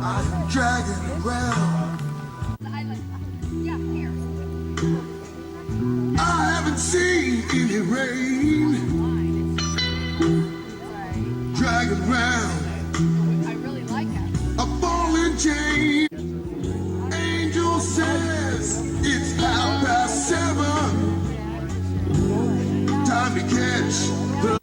I'm dragging around. I haven't seen any rain. Dragging around a ball and chain. Angel says it's 7:30. Time to catch the.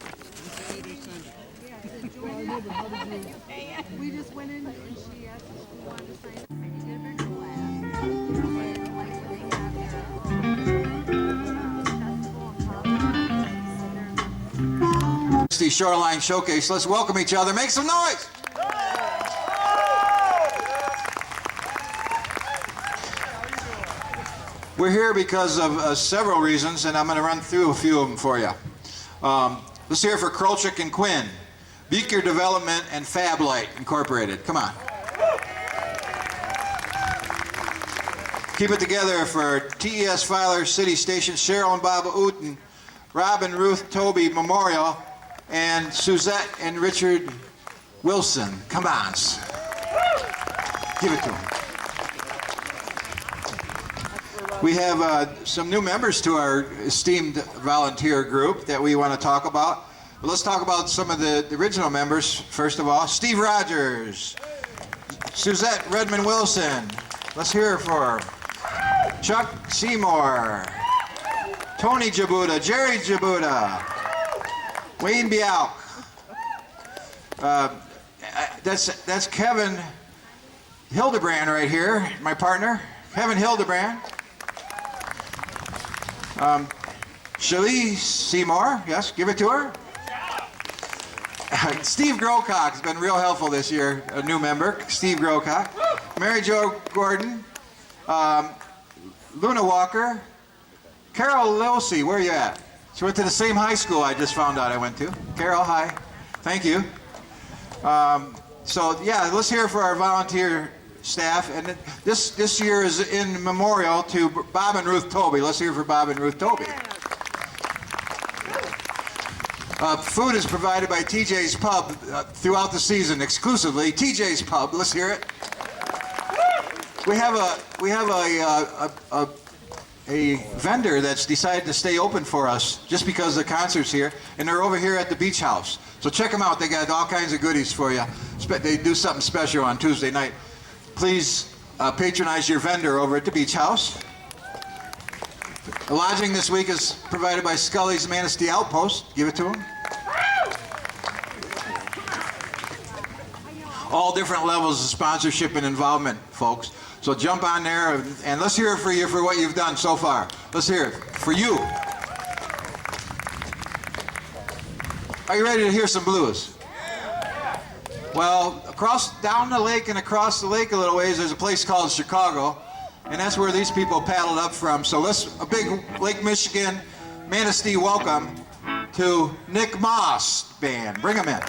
We just went in and she asked if we wanted to sign. The Shoreline Showcase. Let's welcome each other. Make some noise. We're here because of several reasons, and I'm going to run through a few of them for you. Let's hear it for Krolchik and Quinn, Beaker Development and Fab Light Incorporated. Come on. Keep it together for TES Filer City Station, Cheryl and Bob Uten, Rob and Ruth Toby Memorial, and Suzette and Richard Wilson. Come on. Give it to them. We have some new members to our esteemed volunteer group that we want to talk about. But let's talk about some of the original members. First of all, Steve Rogers, Suzette Redmond Wilson. Let's hear it for Chuck Seymour, Tony Jabuta, Jerry Jabuta, Wayne Bialk. That's Kevin Hildebrand right here, my partner, Kevin Hildebrand. Shalice Seymour, yes, give it to her. Steve Grocock has been real helpful this year, a new member, Steve Grocock. Mary Jo Gordon, Luna Walker, Carol Losey, where are you at? She went to the same high school I just found out I went to. Carol, hi. Thank you. So yeah, let's hear for our volunteer staff. And this year is in memorial to Bob and Ruth Toby. Let's hear for Bob and Ruth Toby. Food is provided by TJ's Pub throughout the season, exclusively. TJ's Pub, let's hear it. We have a vendor that's decided to stay open for us just because the concert's here, and they're over here at the Beach House. So check them out. They got all kinds of goodies for you. They do something special on Tuesday night. Please patronize your vendor over at the Beach House. The lodging this week is provided by Scully's Manistee Outpost. Give it to them. All different levels of sponsorship and involvement, folks. So jump on there and let's hear it for you for what you've done so far. Let's hear it for you. Are you ready to hear some blues? Well, down the lake and across the lake a little ways, there's a place called Chicago, and that's where these people paddled up from. So a big Lake Michigan Manistee welcome to Nick Moss Band. Bring them in.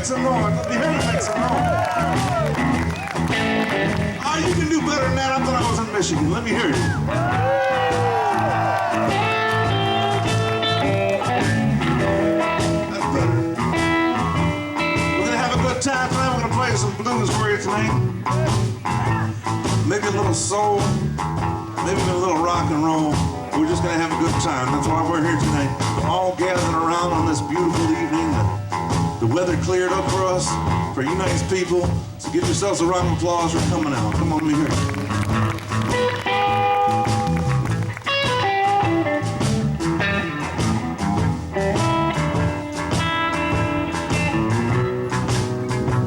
some noise. Let me hear you make some noise. Oh, you can do better than that. I thought I was in Michigan. Let me hear you. That's better. We're going to have a good time tonight. We're going to play some blues for you tonight. Maybe a little soul. Maybe a little rock and roll. We're just going to have a good time. That's why we're here tonight. All gathered around on this beautiful evening. The weather cleared up for us, for you nice people. So give yourselves a round of applause for coming out. Come on, let me hear it.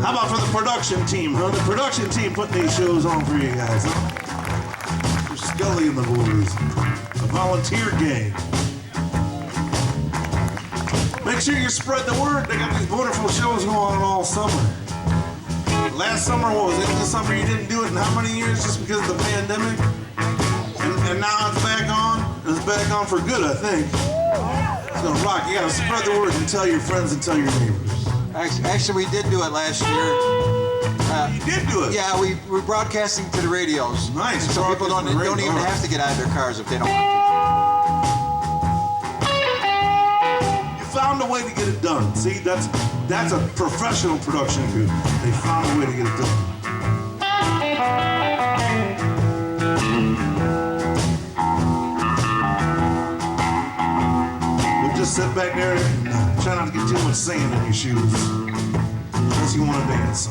How about for the production team, huh? The production team putting these shows on for you guys, huh? For Scully and the boys. A volunteer gang. Make sure you spread the word. They got these wonderful shows going on all summer. Last summer, what was it? This summer you didn't do it in how many years just because of the pandemic? And now it's back on. And it's back on for good, I think. It's gonna rock. You gotta spread the word and tell your friends and tell your neighbors. Actually, we did do it last year. You did do it? Yeah, we're broadcasting to the radios. Nice. So people don't even have to get out of their cars if they don't want to. Found a way to get it done. See, that's a professional production group. They found a way to get it done. We'll just sit back there and try not to get too much sand in your shoes, unless you want to dance.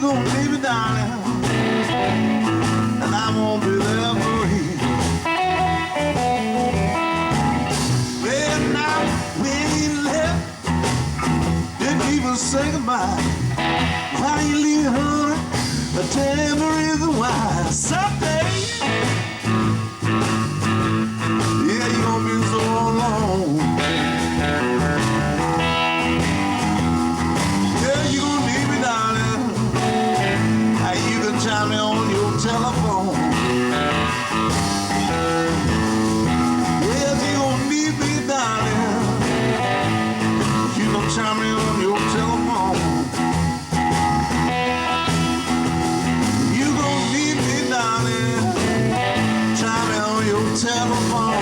gonna leave me, darling, and I won't be there for you. Well, now when you left, didn't even say goodbye. Why you leaving, honey? Tell me the reason why. Someday, yeah, you're gonna be so alone. Yeah, you're gonna need me, darling. You can tell me on your telephone. Yes, you're gonna need me, darling. You can tell me on your telephone. Telephone.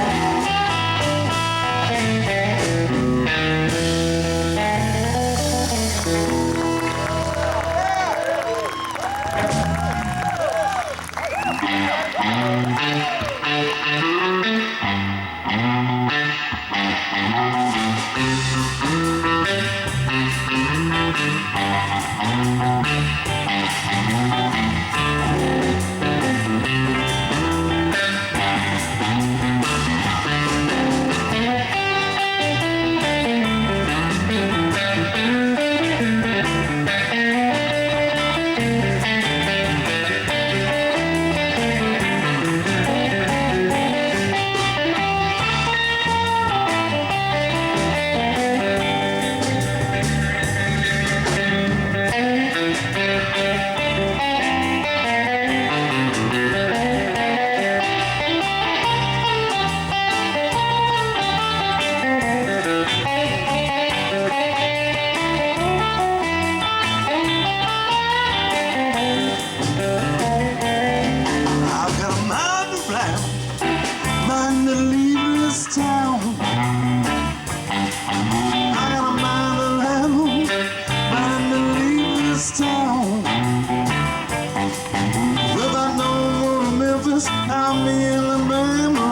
I'm in Alabama.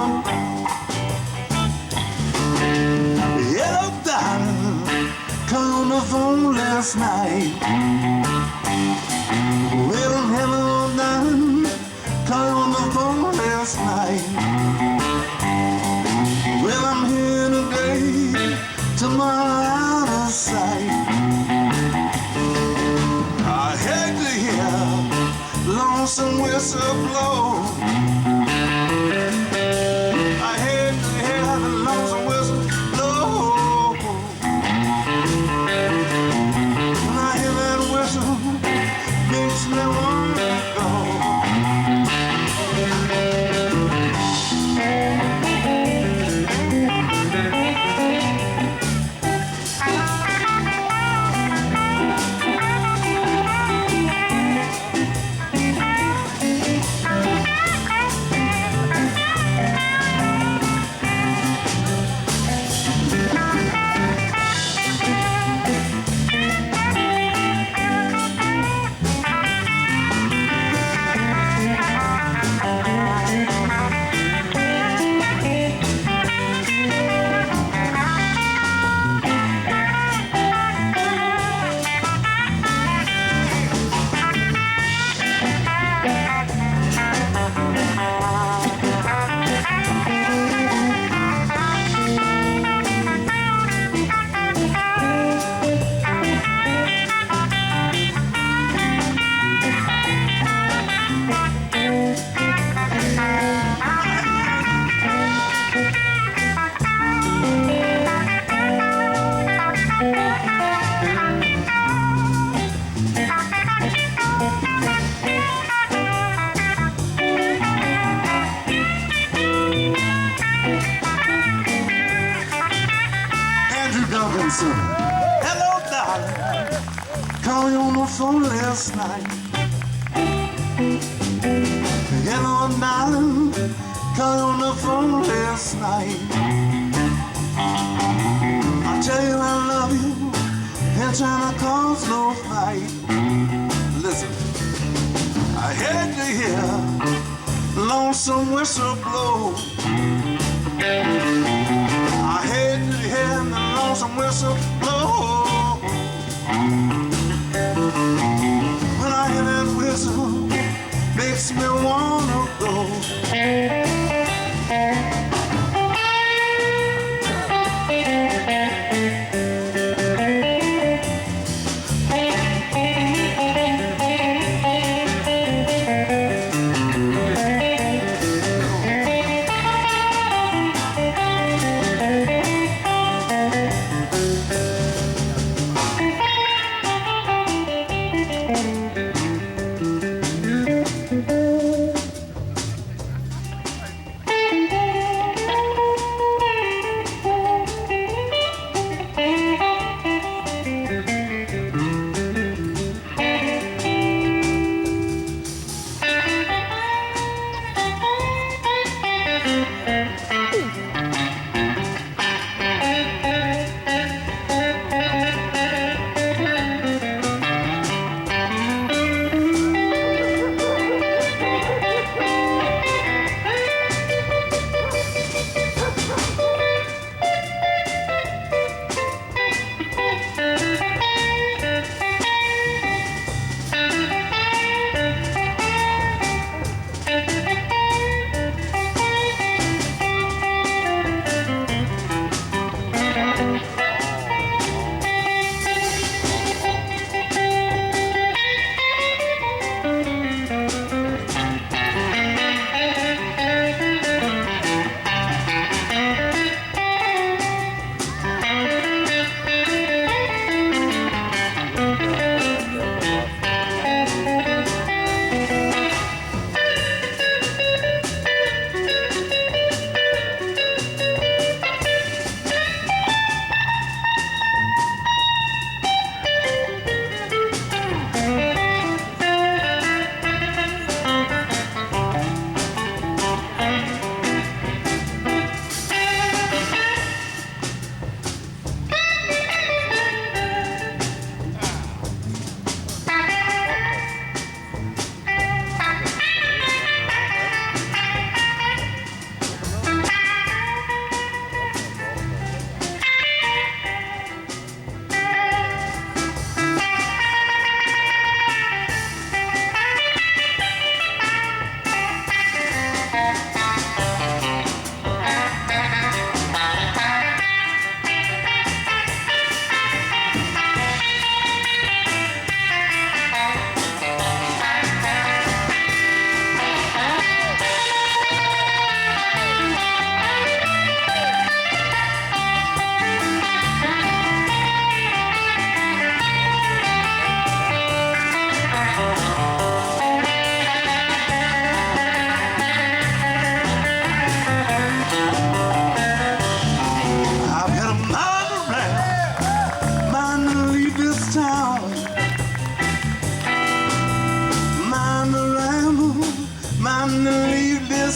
Hello, darling. Called on the phone last night. Well, hello, darling. Called on the phone last night. Well, I'm here today, tomorrow out of sight. I had to hear lonesome whistle blow. I had to hear the lonesome whistle blow. When I hear that whistle, makes me want to go. Hello, darling. Called you on the phone last night. Hello, darling. Called you on the phone last night. I tell you I love you and trying to cause no fight. Listen, I had to hear lonesome whistle blow. I had to hear the lonesome whistle blow. When I hear that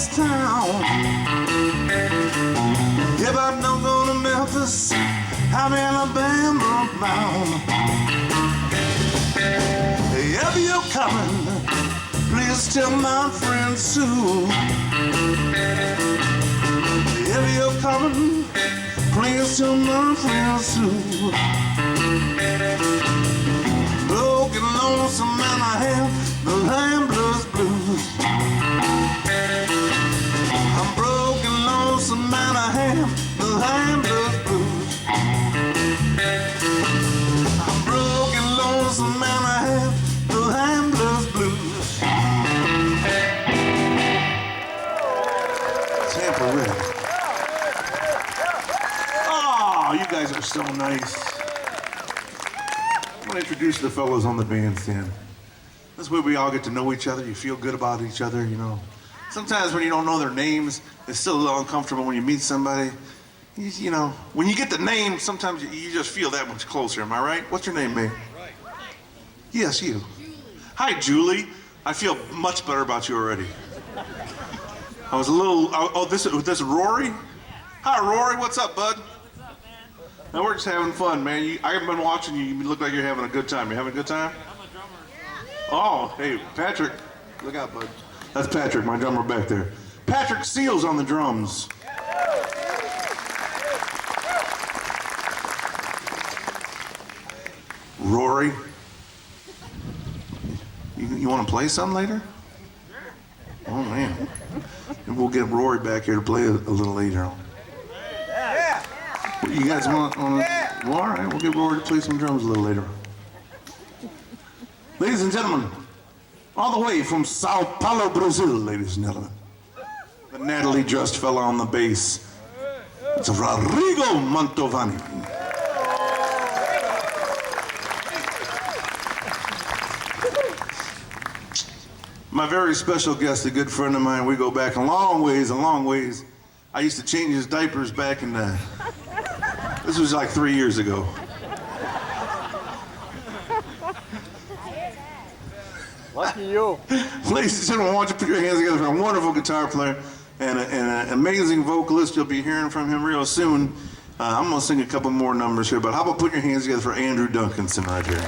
this town. If I don't go to Memphis, I'm Alabama bound. If you're coming, please tell my friend Sue. If you're coming, please tell my friend Sue. Broken, lonesome man, I have the Ramblers blues. I'm broken, lonesome man, I have the Ramblers blues. I'm broken, lonesome man, I have the Ramblers blues. Tampa Red. Oh, you guys are so nice. I want to introduce the fellows on the bandstand. This way we all get to know each other. You feel good about each other, you know. Sometimes when you don't know their names, it's still a little uncomfortable when you meet somebody. You know, when you get the name, sometimes you just feel that much closer. Am I right? What's your name, babe? Yes, you. Julie. Hi, Julie. I feel much better about you already. I was a little. Oh, this is Rory. Hi, Rory. What's up, bud? Now we're just having fun, man. I haven't been watching you. You look like you're having a good time. You having a good time? I'm a drummer. Oh, hey, Patrick. Look out, bud. That's Patrick, my drummer back there. Patrick Seals on the drums. Rory. You want to play some later? Oh, man. And we'll get Rory back here to play a little later on. You guys want well, all right, we'll get Rory to play some drums a little later. Ladies and gentlemen, all the way from Sao Paulo, Brazil, ladies and gentlemen, the Natalie dressed fella on the bass. It's Rodrigo Mantovani. My very special guest, a good friend of mine, we go back a long ways, a long ways. I used to change his diapers back in the... This was like 3 years ago. Lucky you. Ladies and gentlemen, I want you to put your hands together for a wonderful guitar player and an amazing vocalist. You'll be hearing from him real soon. I'm going to sing a couple more numbers here, but how about putting your hands together for Andrew Duncanson right here.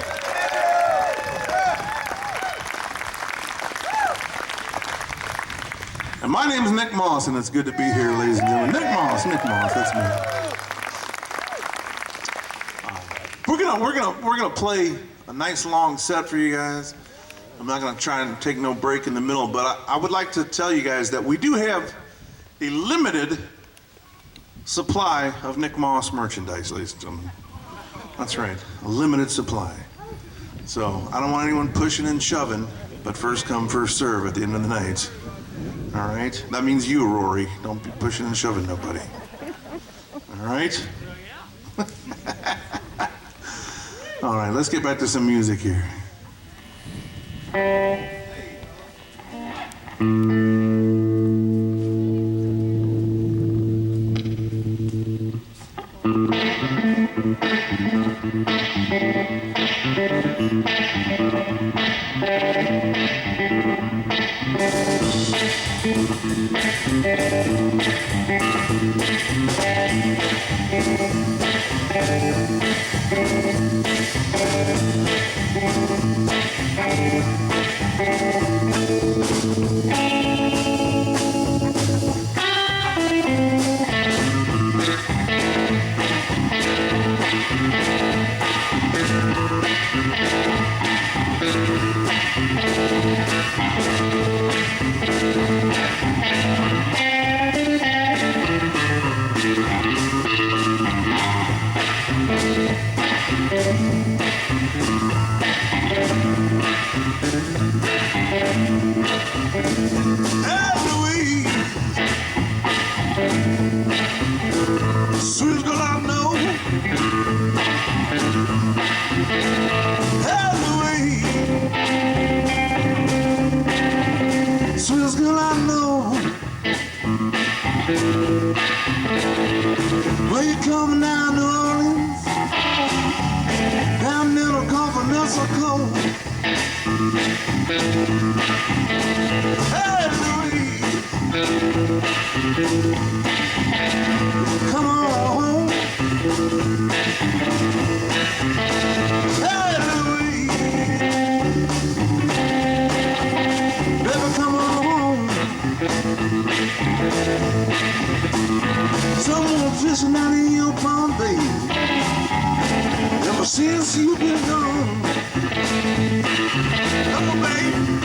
And my name is Nick Moss, and it's good to be here, ladies and gentlemen. Nick Moss, that's me. We're gonna play a nice long set for you guys. I'm not gonna try and take no break in the middle, but I would like to tell you guys that we do have a limited supply of Nick Moss merchandise, ladies and gentlemen. That's right, a limited supply. So I don't want anyone pushing and shoving, but first come, first serve at the end of the night. All right? That means you, Rory. Don't be pushing and shoving nobody. All right? All right, let's get back to some music here. Sweet girl I know, sweet girl I know. Where you coming down, New Orleans? Down in the Gulf of Mexico. Hey, Louise. Come on home. Hey, Louise. Baby, come on home. Someone fishing out in your pond, baby. Ever since you've been gone. Come on, baby.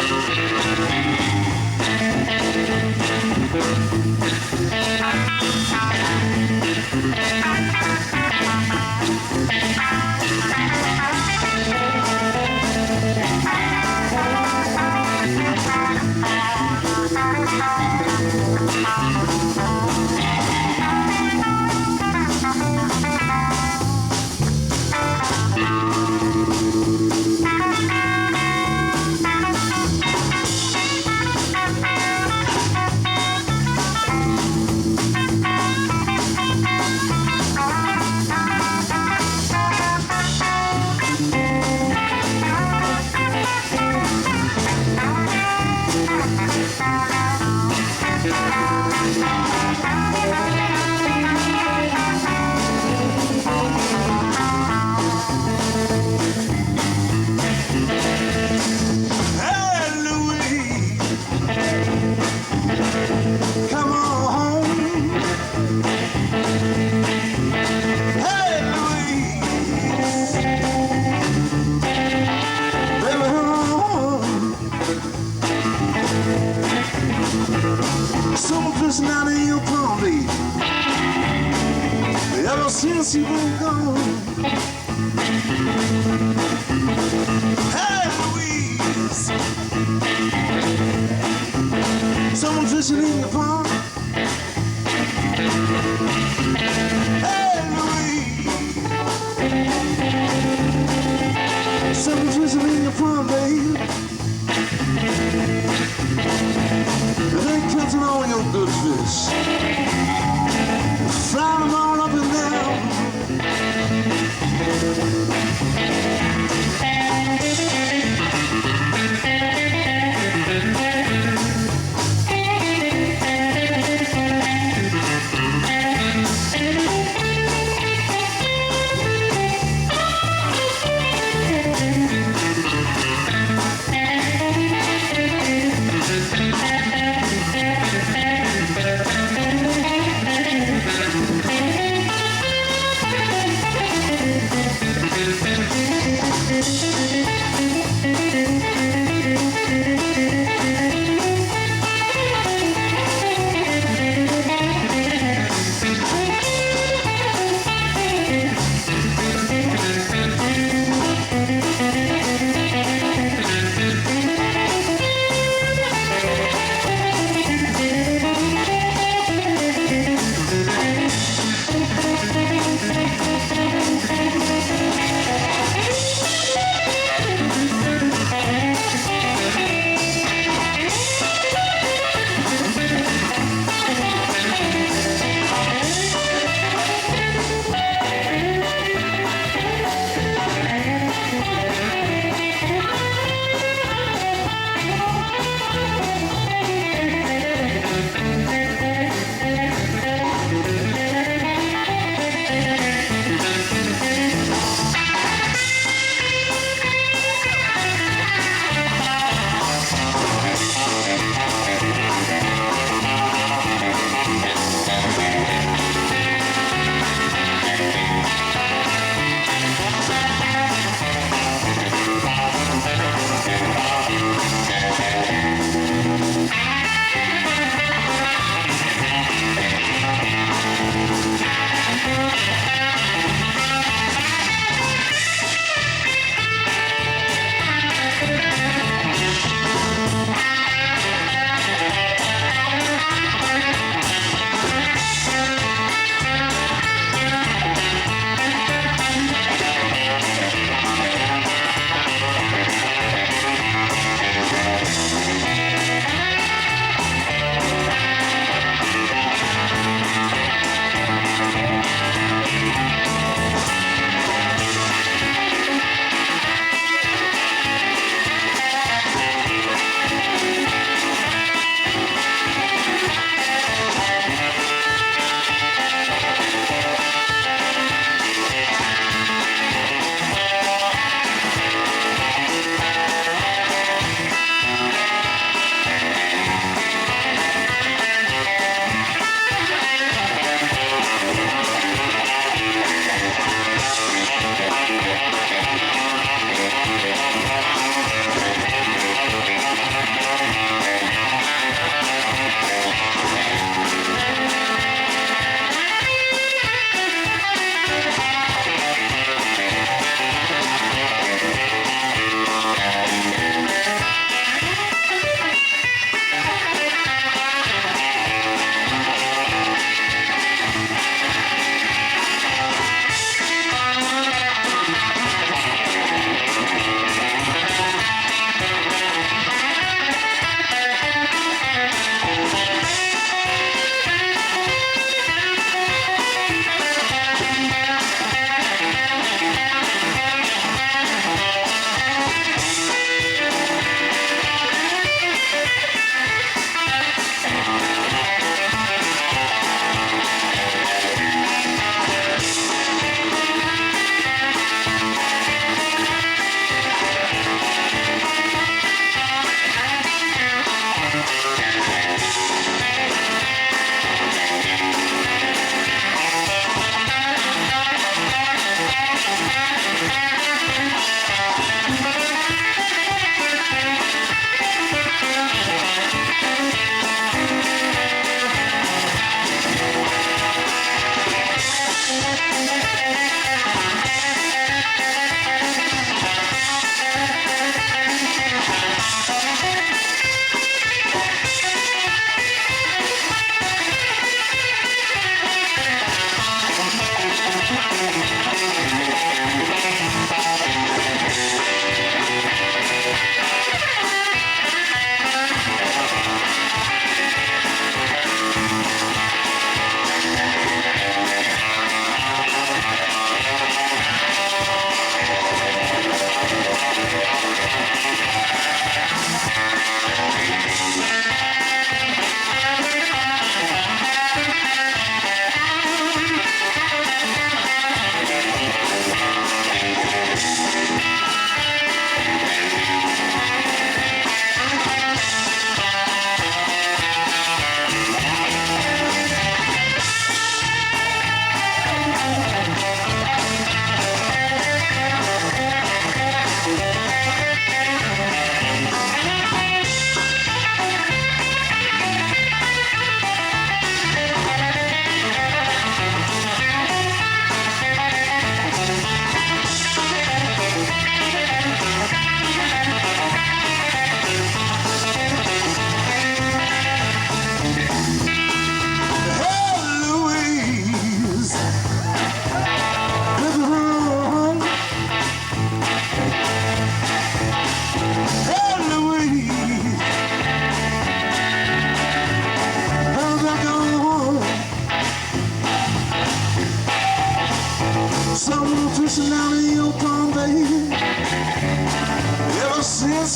Hey, Louise, come on home. Hey, Louise, baby, come on home. Someone fishing out in your pond, baby. Ever since you've been gone. Hey, Louise, someone fishing in your pond. Hey, Louise, someone fishing in your pond, baby. They catching all your good fish, frying them all up and down.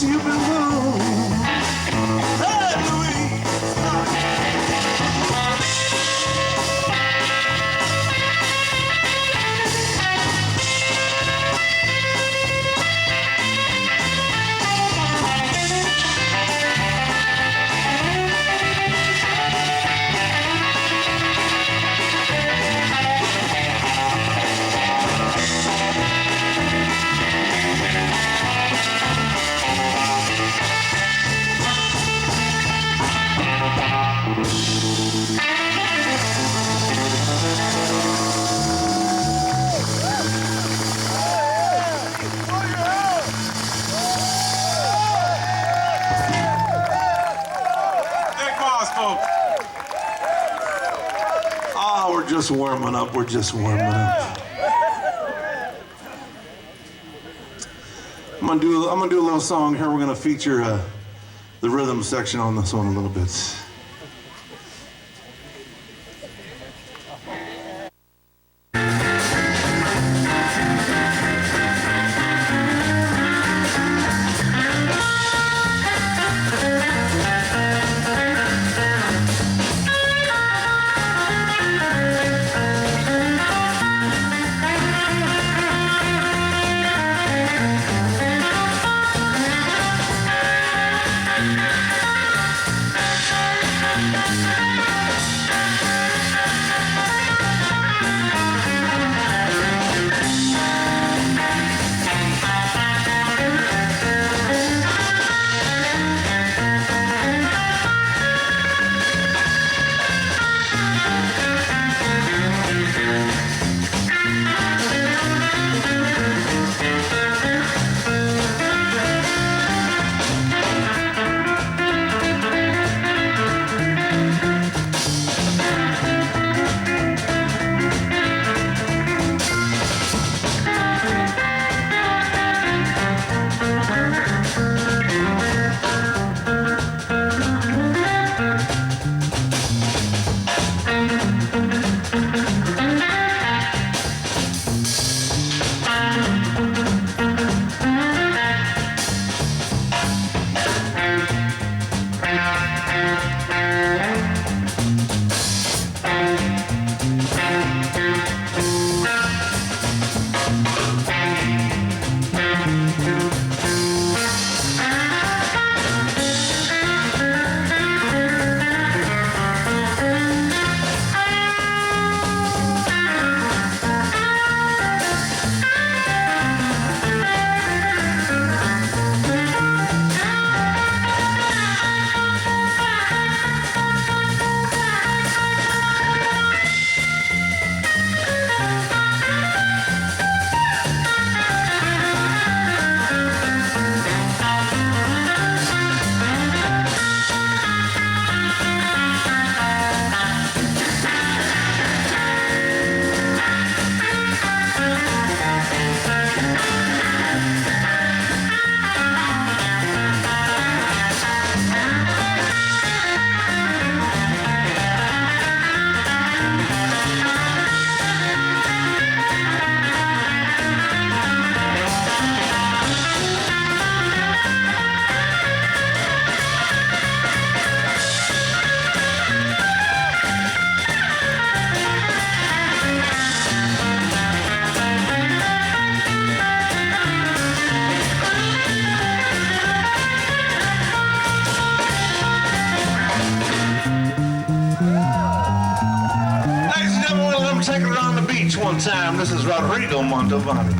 since you've been gone. Hey, Louise. Oh, we're just warming up. We're just warming up. I'm gonna do a little song here. We're gonna feature the rhythm section on this one a little bit. Take her on the beach one time. This is Rodrigo Montalbano.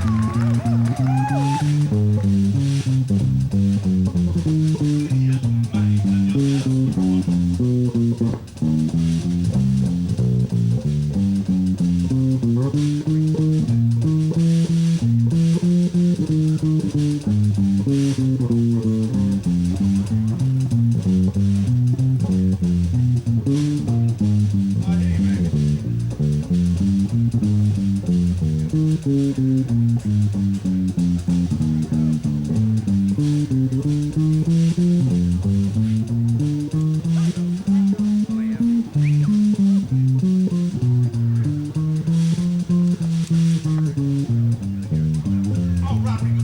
Rodrigo.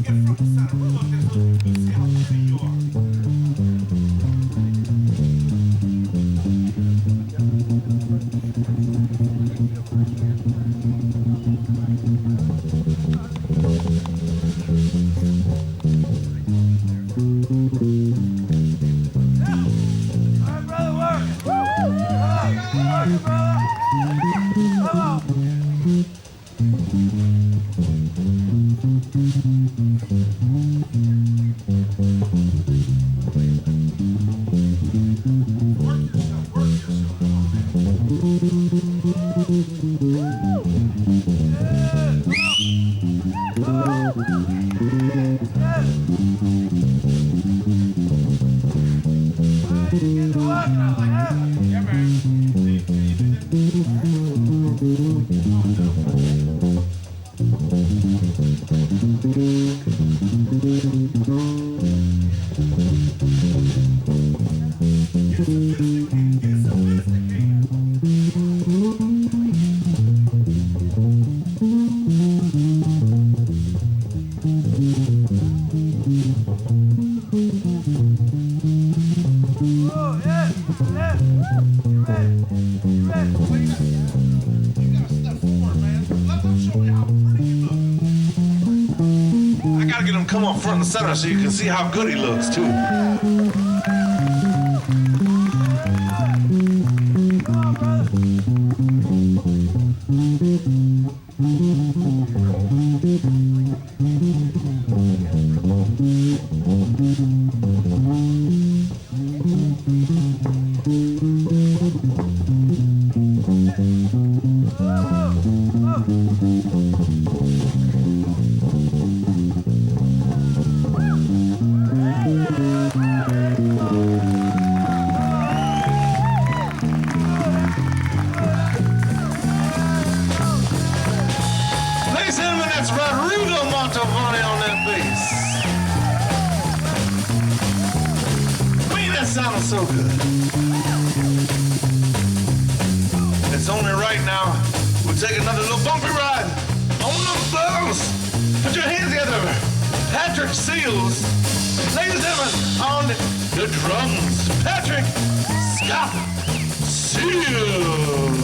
I gotta get him come up front and center so you can see how good he looks too. Ladies and gentlemen, that's Rodrigo Montalbano on that bass. Man, that sounds so good. It's only right now. We'll take another little bumpy ride on the bus. Put your hands together. Patrick Seals. Ladies and gentlemen, on the drums, Patrick Scott Seals.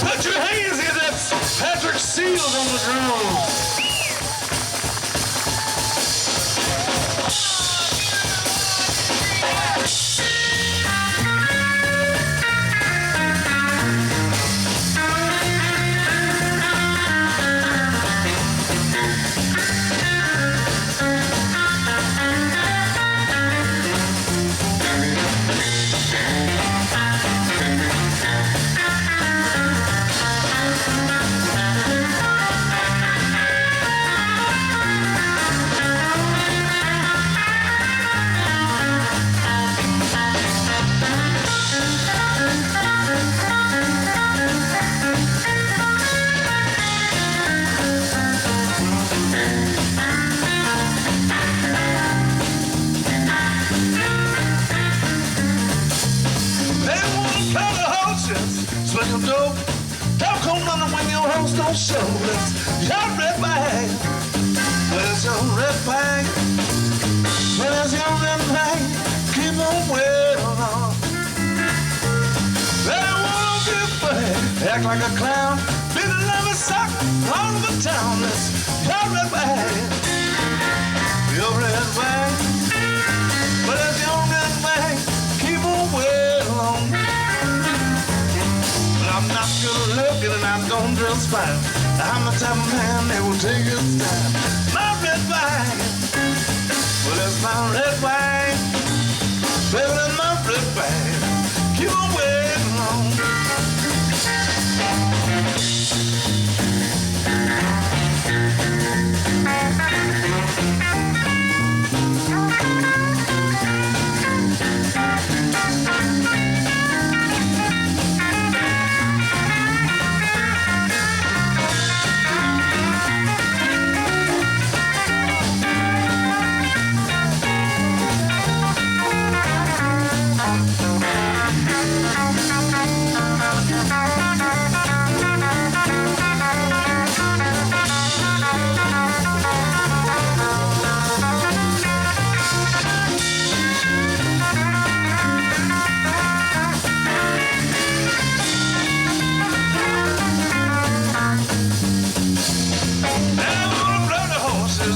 Put your hands in that Patrick Seals on the drums. your door. Don't come running when your horse don't show. It's your red bag. Well, it's your red bag. Well, it's your red bag. Keep on waiting on. They won't get back. Act like a clown. Be the loving sock all over town. It's your red bag. Your red bag. Well, it's your red bag. Keep on waiting on. I'm not good looking and I don't dress fine. I'm the type of man that will take his time. My red wine, well that's my red wine. Baby, that's my red wine. Keep on waiting on.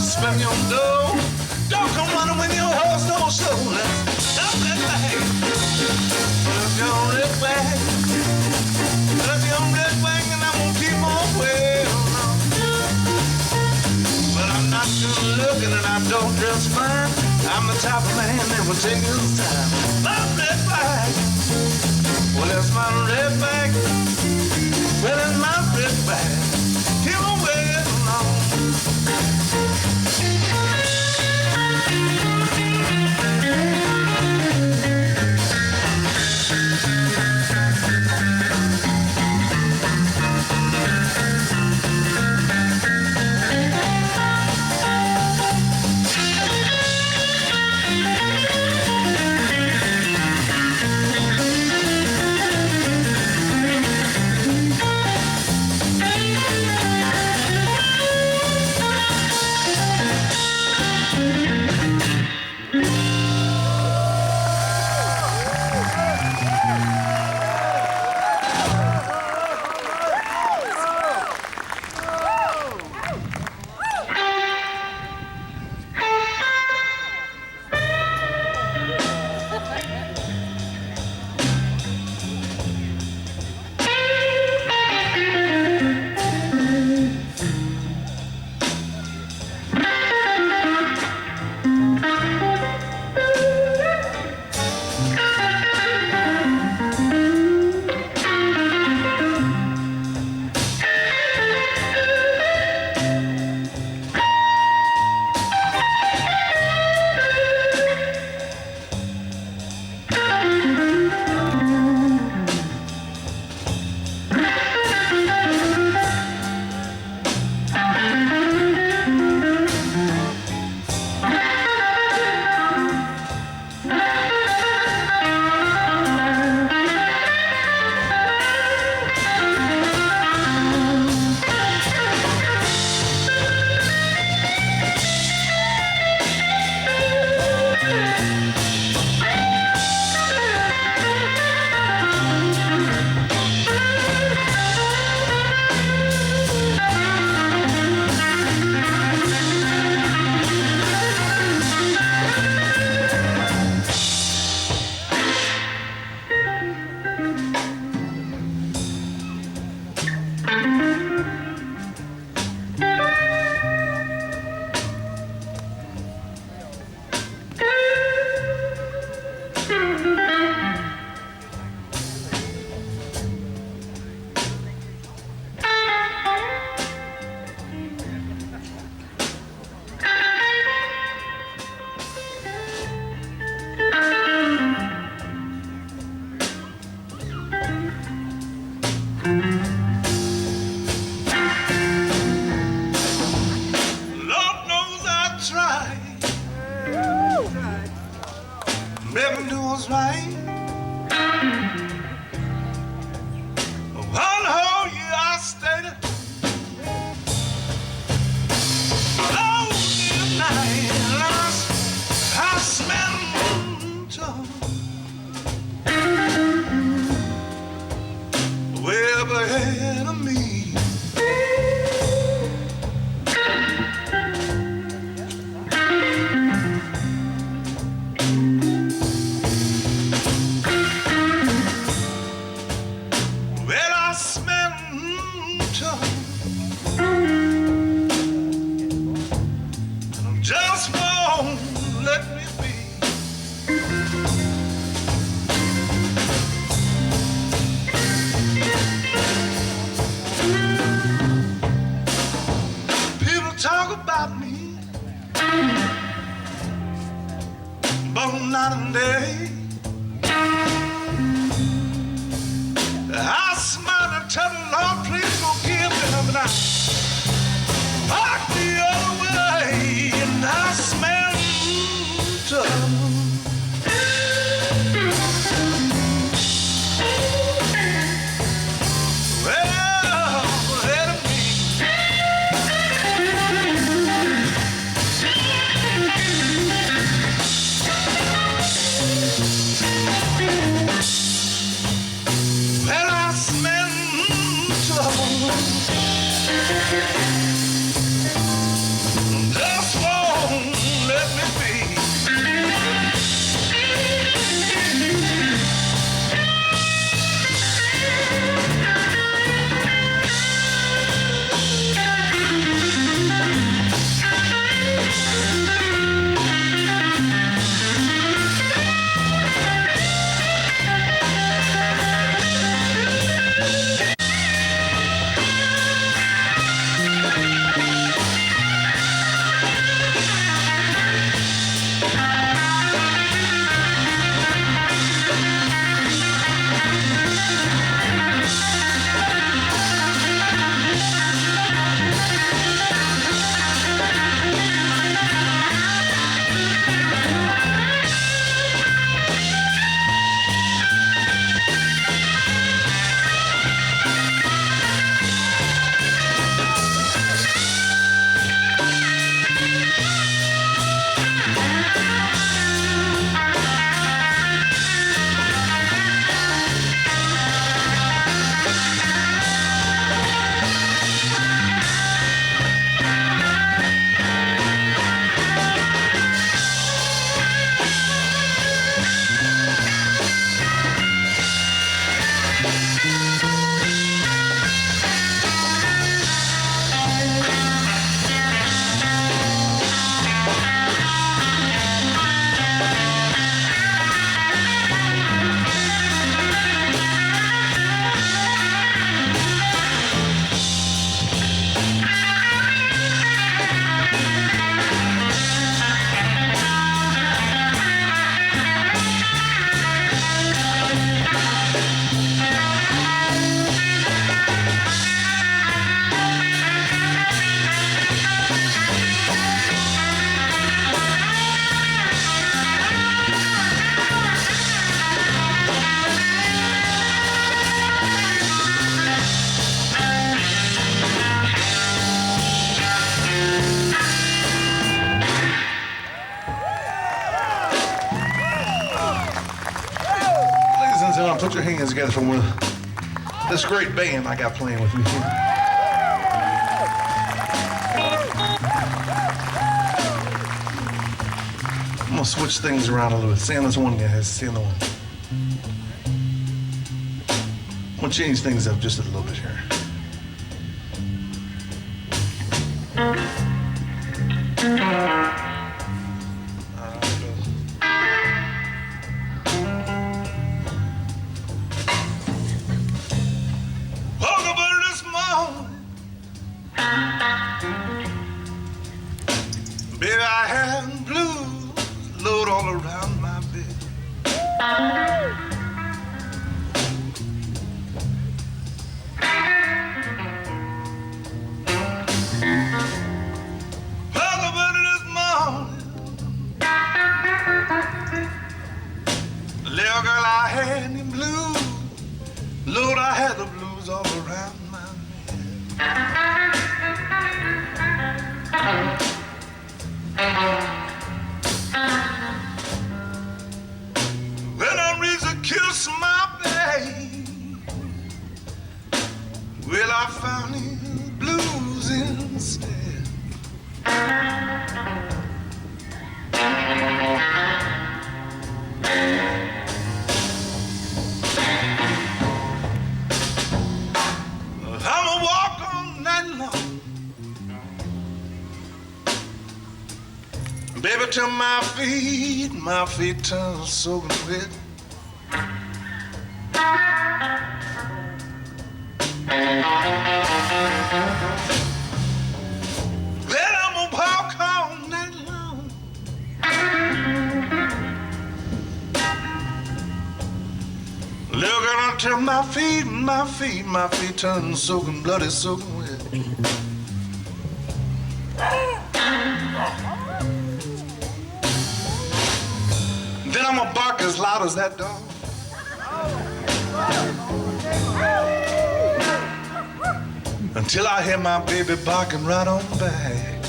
Spend your dough. Don't come running when your horse don't show. Let's stop that bag. That's your red bag. That's your red bag, and I'm gonna keep on waiting on. But I'm not good looking and I don't dress fine. I'm the type of man that will take his time. My red bag. Well, that's my red bag. Well, that's my red bag. Keep on waiting on. ahead of me. Well, I smell trouble. Just won't let me be. People talk about me, both night and day. I smile and tell the Lord, please forgive me, but I walk the other way, and I smell trouble. Well, ahead of me. Well, I smell trouble. Just won't let me be. Put your hands together for this great band I got playing with me here. I'm gonna switch things around a little bit. Stand this one, guys. Stand the one. I'm gonna change things up just a little bit here. Baby, I had blues load all around my bed. Woke up early this morning. Little girl, I had the blues. Lord, I had the blues all around my bed. When I reached to kiss my babe, Well, I found these blues instead. I'ma walk all night long, baby, till my feet turn soaking wet. Then I'ma walk all night long, looking until my feet turn soaking bloody, soaking wet. Then I'ma bark as loud as that dog. Until I hear my baby barking right on back.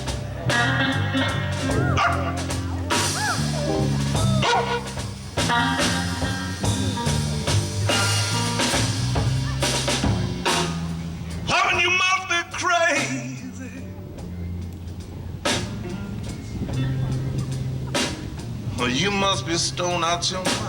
Loving you must be crazy. Or you must be stoned out your mind.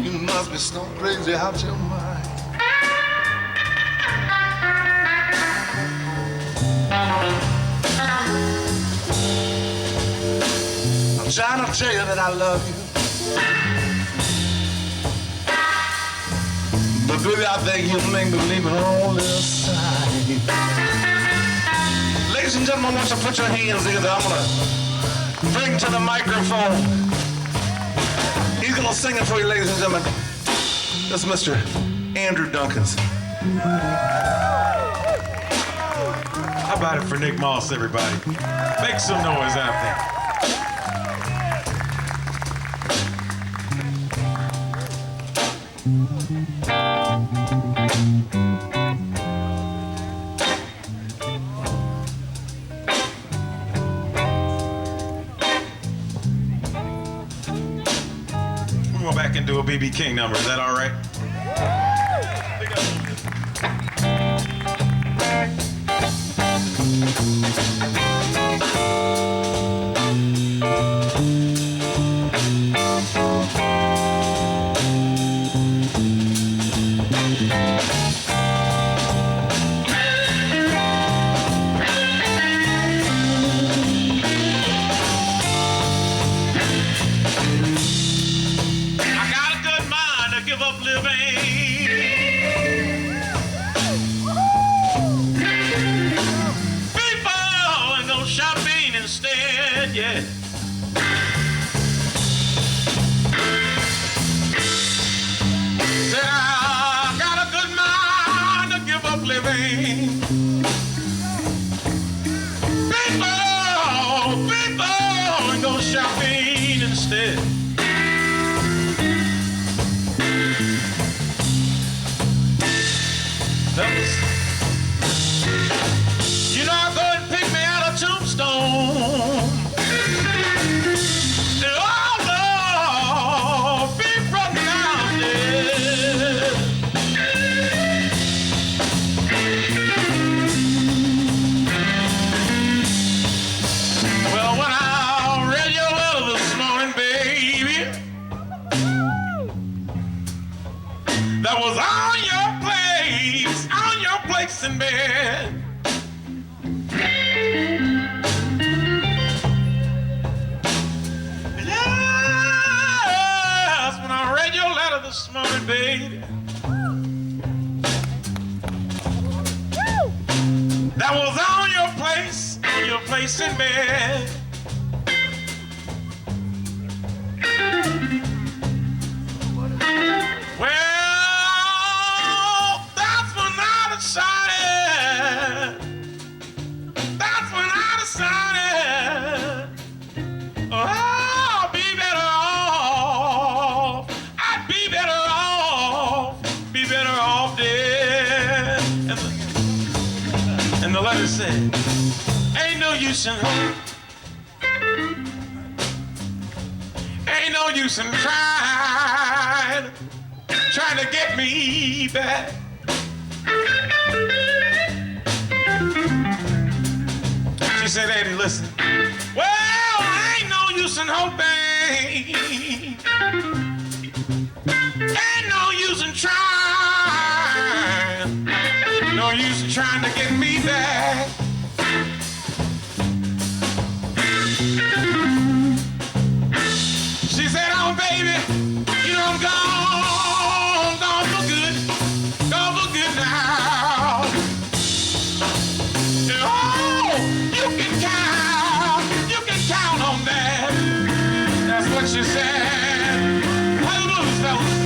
You must be stone crazy out your mind. I'm trying to tell you that I love you, but baby, I think you make me believe it on this side. Ladies and gentlemen, I want you to put your hands together. I'm gonna bring to the microphone. He's gonna sing it for you, ladies and gentlemen. That's Mr. Andrew Duncans. How about it for Nick Moss, everybody? Make some noise out there. We'll go back and do a B.B. King number. Is that all right? Yeah. Said I got a good mind to give up living. People, and go shopping instead. You know, I'll go and pick me out a tombstone. That was on your place in bed. Yes, when I read your letter this morning, baby. That was on your place in bed. I'd be better Everybody say, ain't no use in hope. Ain't no use in trying to get me back. She said, Eddie, listen. Well, ain't no use in hoping. Ain't no use in trying. No use in trying to get me back. She said, oh, baby, you know I'm gone for good. Gone for good now. Oh, you can count on that. That's what she said. How the blues, fellas?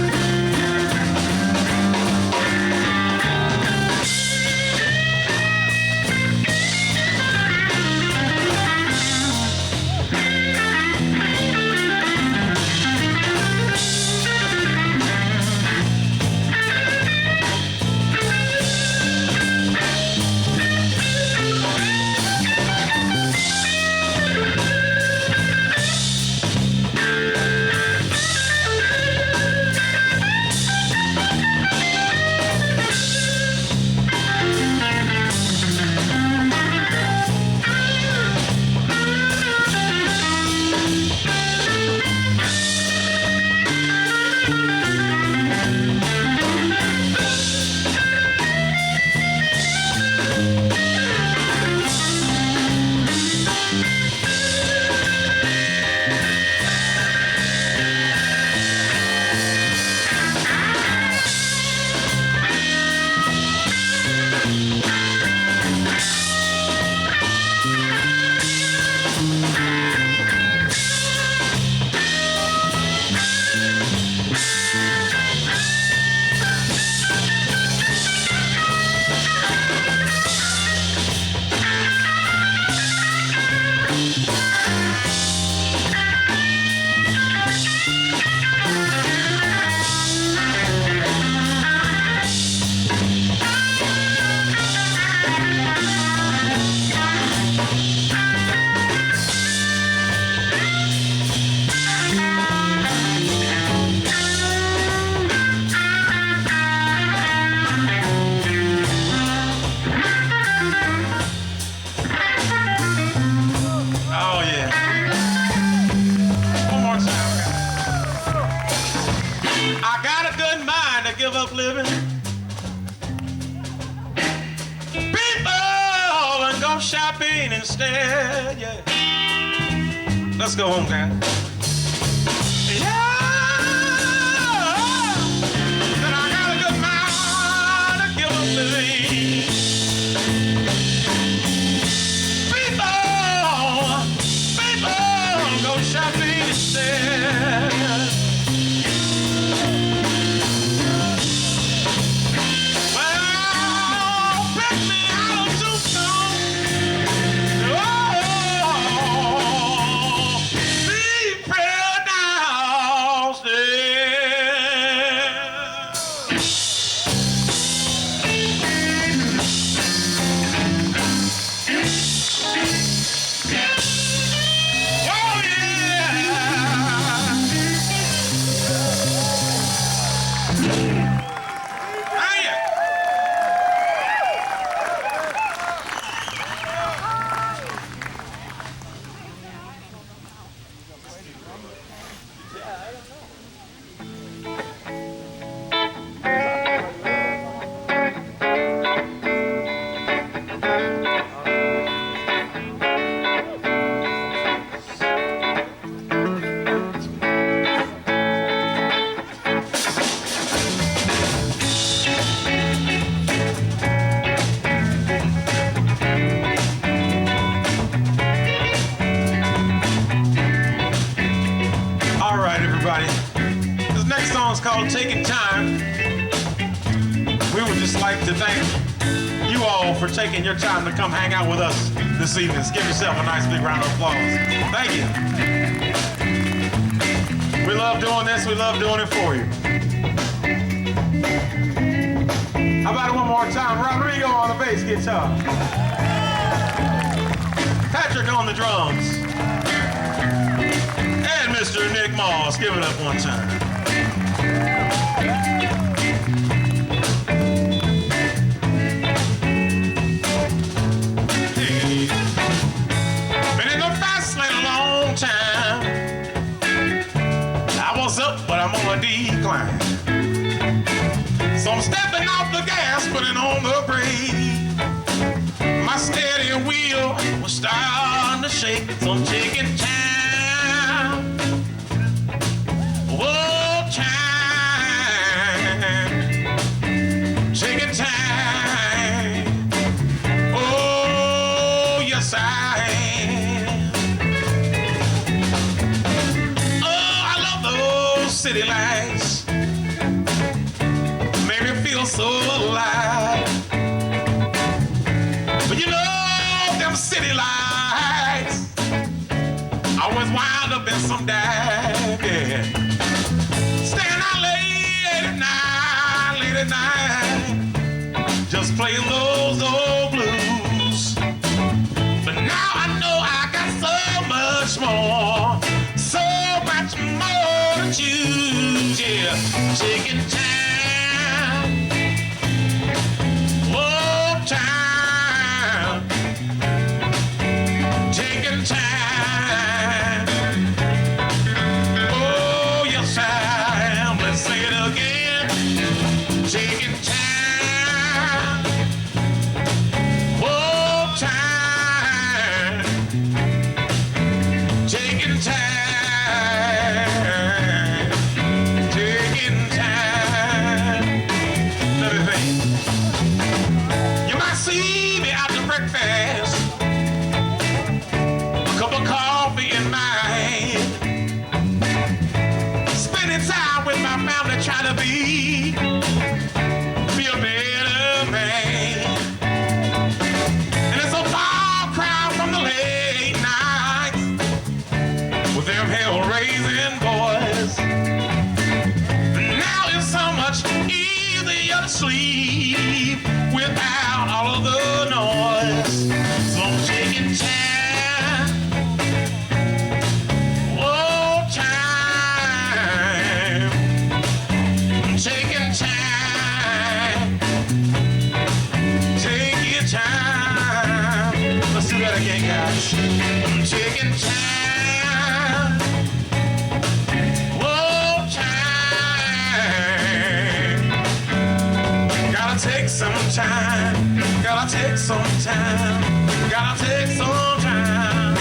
Give up living. People and go shopping instead. Yeah. Let's go home, guys. Yeah. Then I got a good mind to give up living. People go shopping instead. This next song is called Taking Time. We would just like to thank you all for taking your time to come hang out with us this evening. Let's give yourself a nice big round of applause. Thank you. We love doing this. We love doing it for you. How about it one more time? Rodrigo on the bass guitar. Patrick on the drums. And Mr. Nick Moss. Give it up one time. Hey. Been in the fast lane a long time. I was up, but I'm on a decline. So I'm stepping off the gas, putting on the brake. My steady wheel was starting to shake, so I'm taking time. Oh, time. Taking time. Oh, yes, I am. Oh, I love those city lights. Make me feel so alive. But you know, them city lights always wind up in some dive, yeah. Staying out late at night, just playing those old blues. But now I know I got so much more to choose, yeah. Taking time, oh, time. Taking time. Oh, yes, I am. Let's say it again. Taking time. Oh, time. Taking time. Taking time. Let me think. You might see me out to breakfast. Cup of coffee in my hand, spending time with my family, trying to be a better man. And it's a far cry from the late nights with them hell-raising boys. Now it's so much easier to sleep without all of the noise. So I'm taking time. Taking time. Take your time. Let's do that again, guys. Taking time. Oh, time. Gotta take some time. Gotta take some time. Gotta take some time.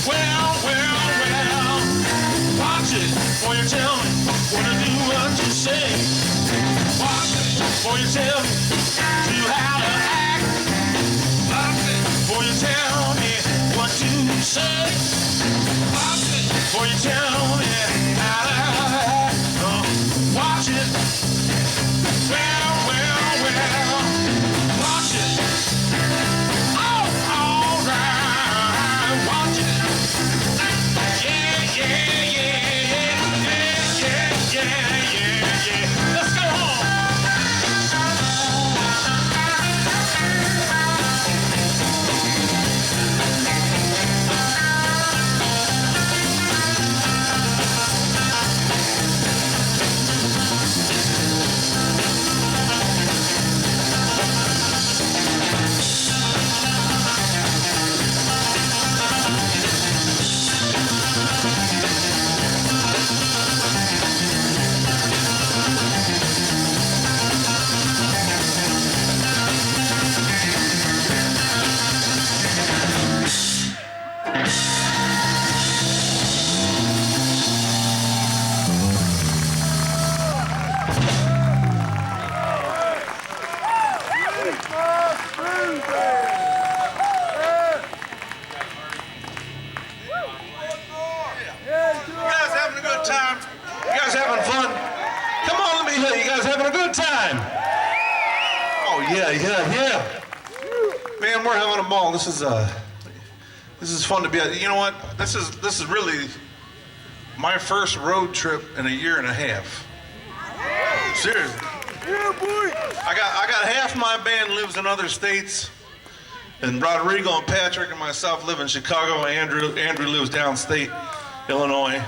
Well, watch it before you tell me what to do, what you say. Watch it before you tell me to how to act. Watch it before you tell me what to say. Watch it before you tell me how to act. Watch it. Well, watch it. Oh, all right, watch it. Yeah. Let's go home. Yeah. Man, we're having a ball. This is fun to be at. You know what? This is really my first road trip in a year and a half. Seriously. Yeah, boy. I got half my band lives in other states, and Rodrigo and Patrick and myself live in Chicago. Andrew lives downstate, Illinois,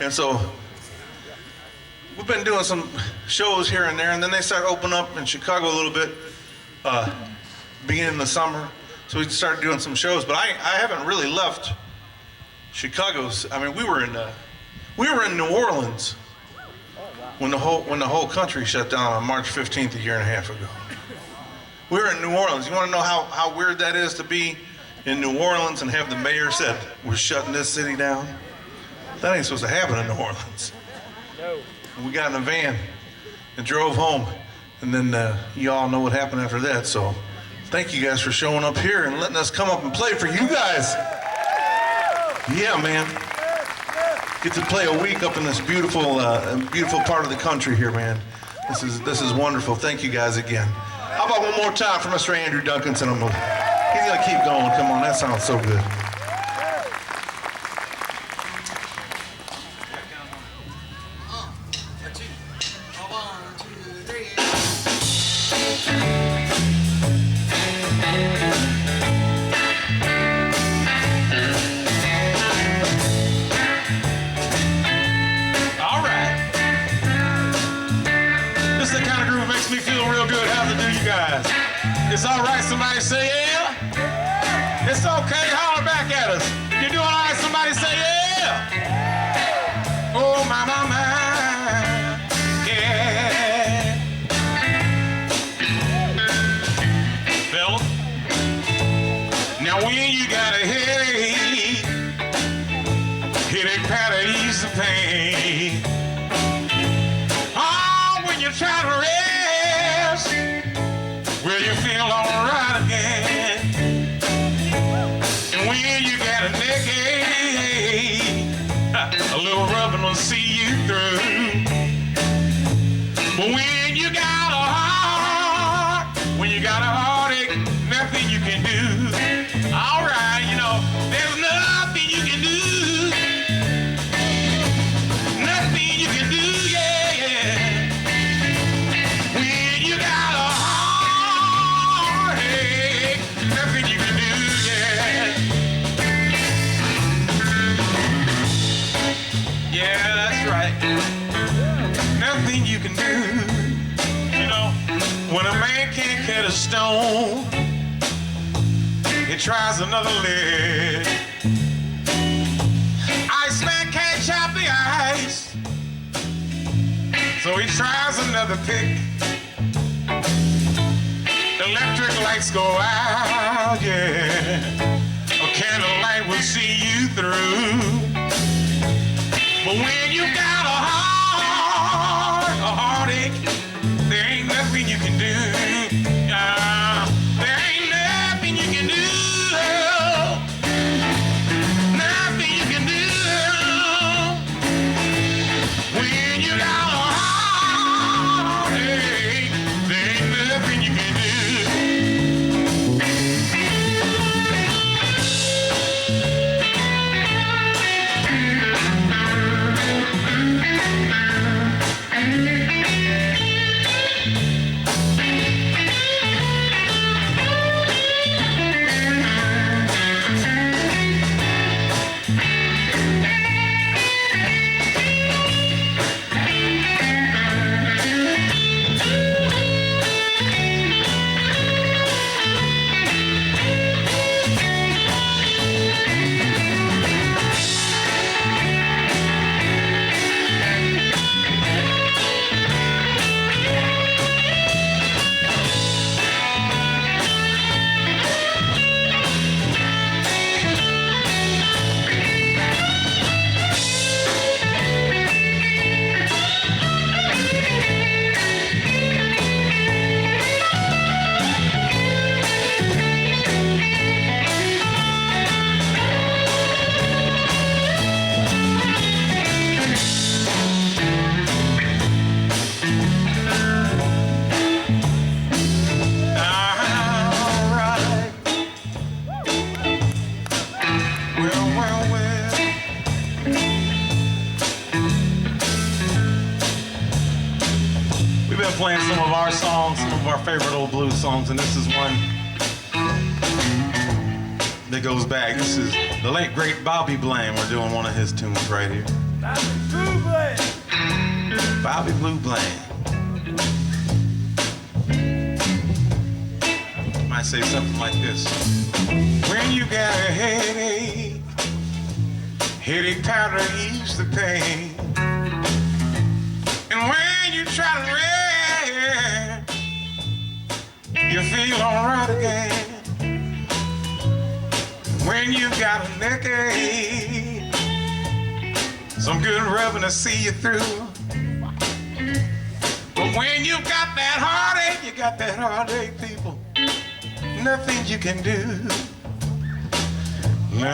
and so we've been doing some shows here and there, and then they started opening up in Chicago a little bit, beginning in the summer. So we started doing some shows, but I haven't really left Chicago. I mean, we were in New Orleans when the whole country shut down on March 15th a year and a half ago. We were in New Orleans. You want to know how weird that is to be in New Orleans and have the mayor said we're shutting this city down? That ain't supposed to happen in New Orleans. No. We got in a van and drove home, and then you all know what happened after that. So thank you guys for showing up here and letting us come up and play for you guys. Yeah, man. Get to play a week up in this beautiful part of the country here, man. This is wonderful. Thank you guys again. How about one more time for Mr. Andrew Duncanson? He's gonna keep going. Come on, that sounds so good. It's all right, somebody say yeah. It's okay, holler back at us. If you're doing all right, somebody say yeah. Oh, my, yeah. Fella, now when you got a headache powder ease the pain. Oh, when you're trying to rest, will you feel alright again? And when you got a neck ache, a little rubbing will see you through. But when you got a heartache, nothing you can do. Alright, you know, there's nothing you can do. Nothing you can do, yeah. When you got a nothing you can do, yeah. Yeah, that's right. Nothing you can do. You know, when a man can't cut a stone, he tries another leg. Iceman can't chop the ice, so he tries another pick. Electric lights go out, yeah. A and the light will see you through. But when you got a heartache, there ain't nothing you can do. There ain't nothing you can do. Nothing you can do. When you got a heartache, there ain't nothing you can do. We've been playing some of our songs, some of our favorite old blues songs, and this is one that goes back. This is the late great Bobby Bland. We're doing one of his tunes right here. Bobby Blue Bland. Might say something like this. When you got a headache powder ease the pain. And when you try to rest, you feel alright again. When you got a neckache, some good rubbing to see you through. But when you got that heartache, people, nothing you can do. No,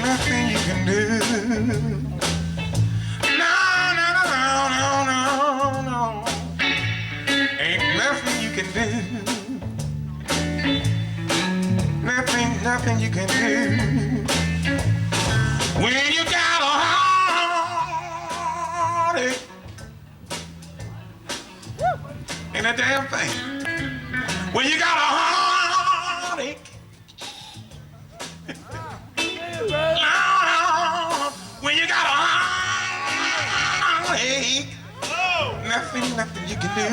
nothing you can do. No. Ain't nothing you can do. Nothing you can do. When you got a heartache, ain't a damn thing. When you got a heartache, when you got a heartache, nothing you can do.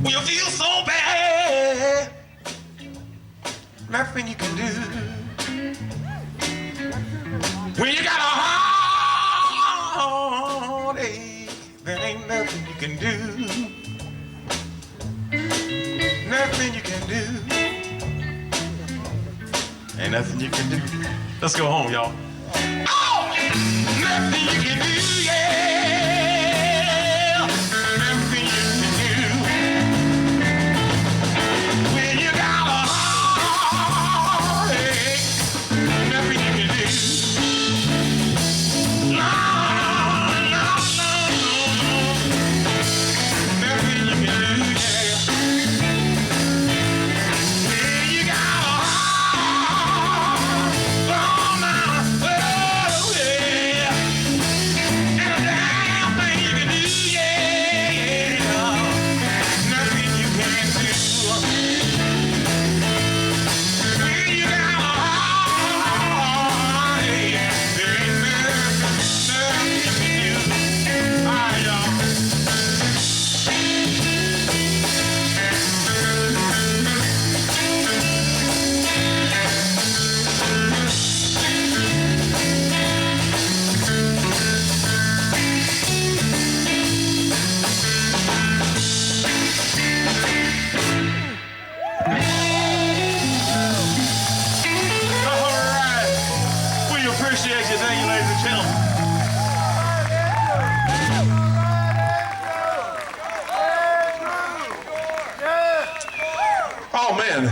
When you feel so bad, nothing you can do. When you got a heartache, there ain't nothing you can do. Nothing you can do. Ain't nothing you can do. Let's go home, y'all. Oh! Nothing you can do, yeah. Nothing you can do. When you got a heartache, nothing you can do. No. Nothing you can do, yeah. When you got a heart, oh, yeah. And a damn appreciate you. Thank you, ladies and gentlemen. Oh, man.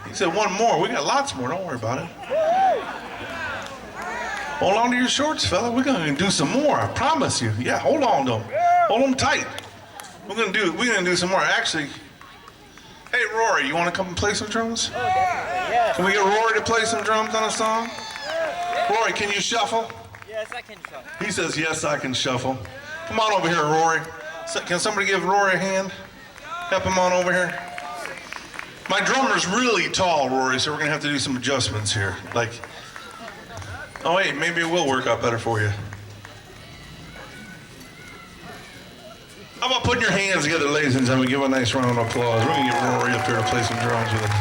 He said one more. We got lots more. Don't worry about it. Hold on to your shorts, fella. We're going to do some more. I promise you. Yeah, hold on to them. Hold them tight. We're going to do some more. Actually, hey, Rory, you want to come and play some drums? Can we get Rory to play some drums on a song? Rory, can you shuffle? Yes, I can shuffle. He says, yes, I can shuffle. Come on over here, Rory. Can somebody give Rory a hand? Help him on over here. My drummer's really tall, Rory, so we're gonna have to do some adjustments here. Like, oh wait, maybe it will work out better for you. How about putting your hands together, ladies and gentlemen, give a nice round of applause. We're gonna get Rory up here to play some drums with us.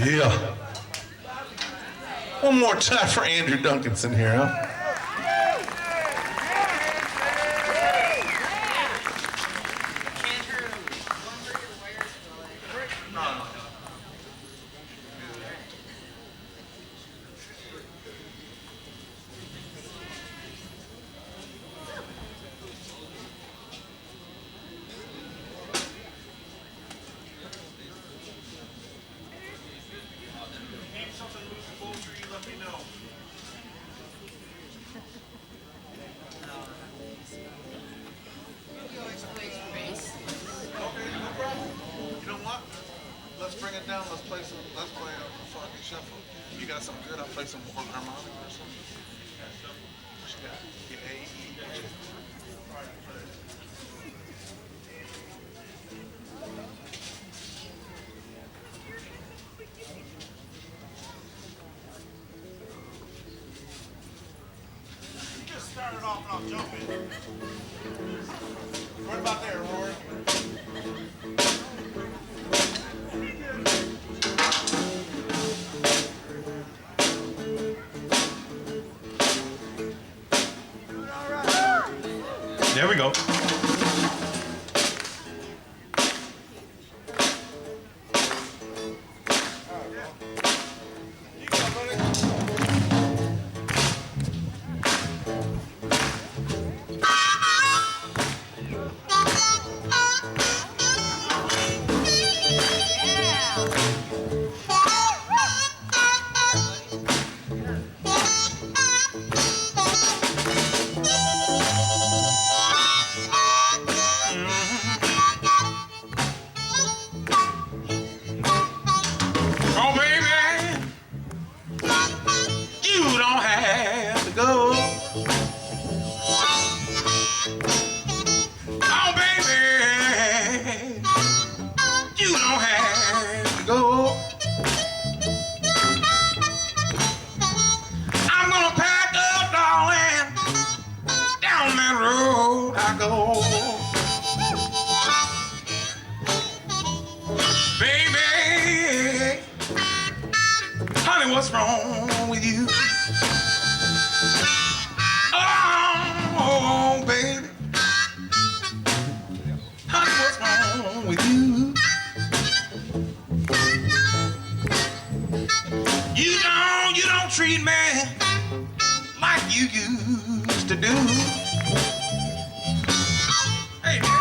Yeah. One more time for Andrew Duncanson here, huh? Let's play a funky shuffle. You got something good? I'll play some harmonica or something. What you got? A, E, G. You just started off and I'll jump in. What about there, Rory? There we go. What's wrong with you? Oh, baby. Honey, what's wrong with you? You don't treat me like you used to do. Hey, man.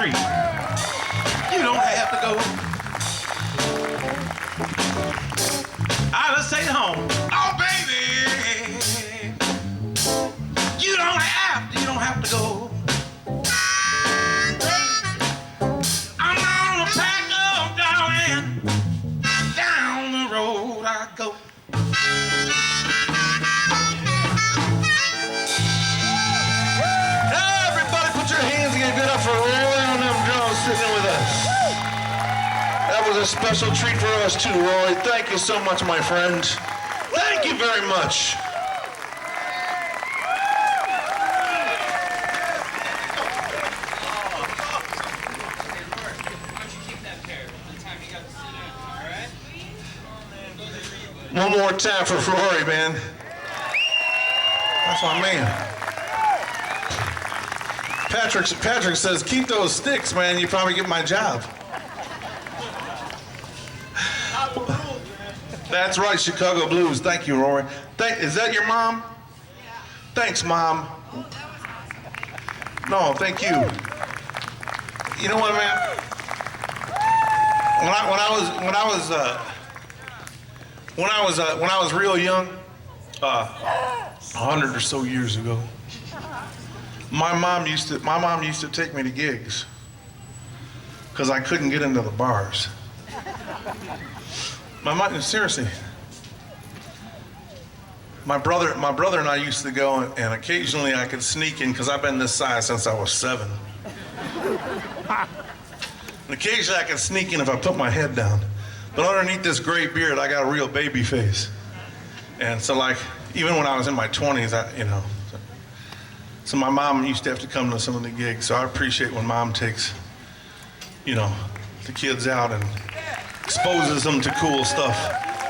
treat. You don't have to go. Let's take it home. Oh, baby. You don't have to go. I'm gonna pack up, darling. Down the road I go. Everybody put your hands together. Good up for Roy on them drums sitting with us. That was a special treat for us too, Roy. Thank you so much, my friend. Thank you very much. One more time for Rory, man. That's my man. Patrick says, keep those sticks, man. You probably get my job. That's right, Chicago Blues. Thank you, Rory. Is that your mom? Thanks, Mom. No, thank you. You know what, man? When I was real young, 100 or so years ago, my mom used to take me to gigs because I couldn't get into the bars. My mom, seriously. My brother and I used to go, and occasionally I could sneak in because I've been this size since I was 7. And occasionally I could sneak in if I put my head down. But underneath this gray beard, I got a real baby face. And so, like, even when I was in my 20s, so my mom used to have to come to some of the gigs. So I appreciate when Mom takes, the kids out and exposes them to cool stuff,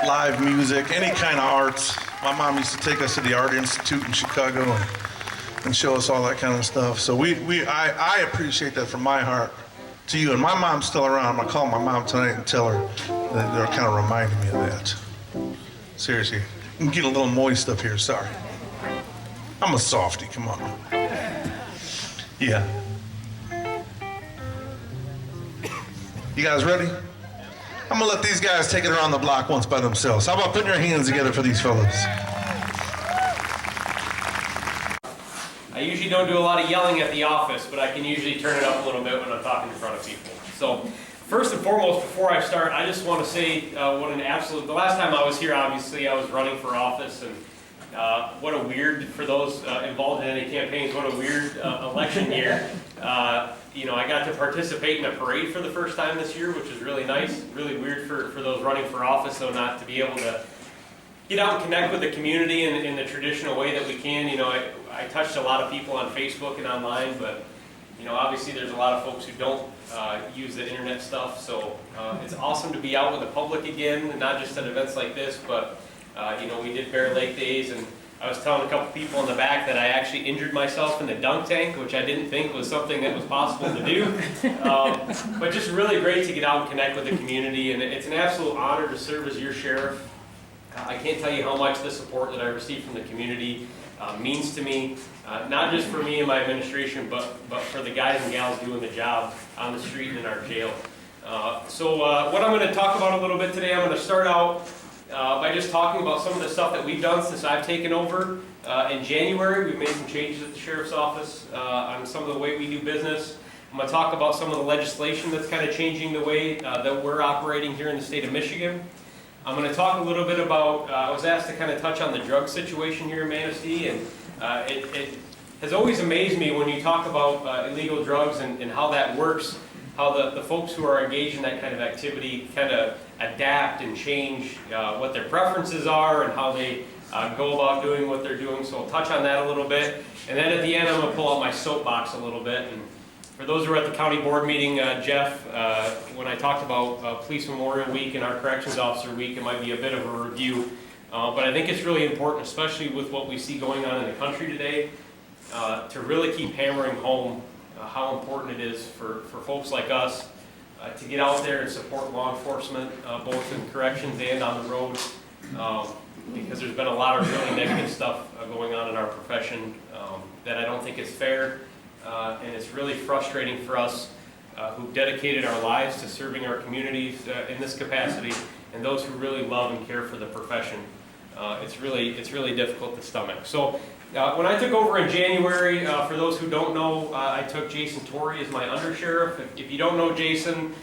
live music, any kind of arts. My mom used to take us to the Art Institute in Chicago and show us all that kind of stuff. So I appreciate that from my heart to you. And my mom's still around. I'm gonna call my mom tonight and tell her that they're kind of reminding me of that. Seriously, I'm getting a little moist up here, sorry. I'm a softie, come on. Yeah. You guys ready? I'm gonna let these guys take it around the block once by themselves. How about putting your hands together for these fellas? I usually don't do a lot of yelling at the office, but I can usually turn it up a little bit when I'm talking in front of people. So, first and foremost, before I start, I just want to say what an absolute, the last time I was here, obviously, I was running for office, and what a weird, for those involved in any campaigns, what a weird election year. I got to participate in a parade for the first time this year, which was really nice. Really weird for those running for office, though, not to be able to get out and connect with the community in the traditional way that we can. I touched a lot of people on Facebook and online, but obviously there's a lot of folks who don't use the internet stuff. So it's awesome to be out with the public again, not just at events like this, but we did Bear Lake Days, and I was telling a couple people in the back that I actually injured myself in the dunk tank, which I didn't think was something that was possible to do. But just really great to get out and connect with the community, and it's an absolute honor to serve as your sheriff. I can't tell you how much the support that I receive from the community means to me, not just for me and my administration, but for the guys and gals doing the job on the street and in our jail. So what I'm going to talk about a little bit today, I'm going to start out by just talking about some of the stuff that we've done since I've taken over. In January, we've made some changes at the Sheriff's Office on some of the way we do business. I'm going to talk about some of the legislation that's kind of changing the way that we're operating here in the state of Michigan. I'm going to talk a little bit about, I was asked to kind of touch on the drug situation here in Manistee, and it has always amazed me when you talk about illegal drugs and how that works, how the folks who are engaged in that kind of activity kind of adapt and change what their preferences are and how they go about doing what they're doing. So I'll touch on that a little bit. And then at the end, I'm going to pull out my soapbox a little bit. And for those who were at the county board meeting, Jeff, when I talked about Police Memorial Week and our Corrections Officer Week, it might be a bit of a review. But I think it's really important, especially with what we see going on in the country today, to really keep hammering home how important it is for folks like us to get out there and support law enforcement, both in corrections and on the road, because there's been a lot of really negative stuff going on in our profession that I don't think is fair, and it's really frustrating for us who've dedicated our lives to serving our communities in this capacity, and those who really love and care for the profession. It's really difficult to stomach. So when I took over in January, for those who don't know, I took Jason Torrey as my undersheriff. If you don't know Jason,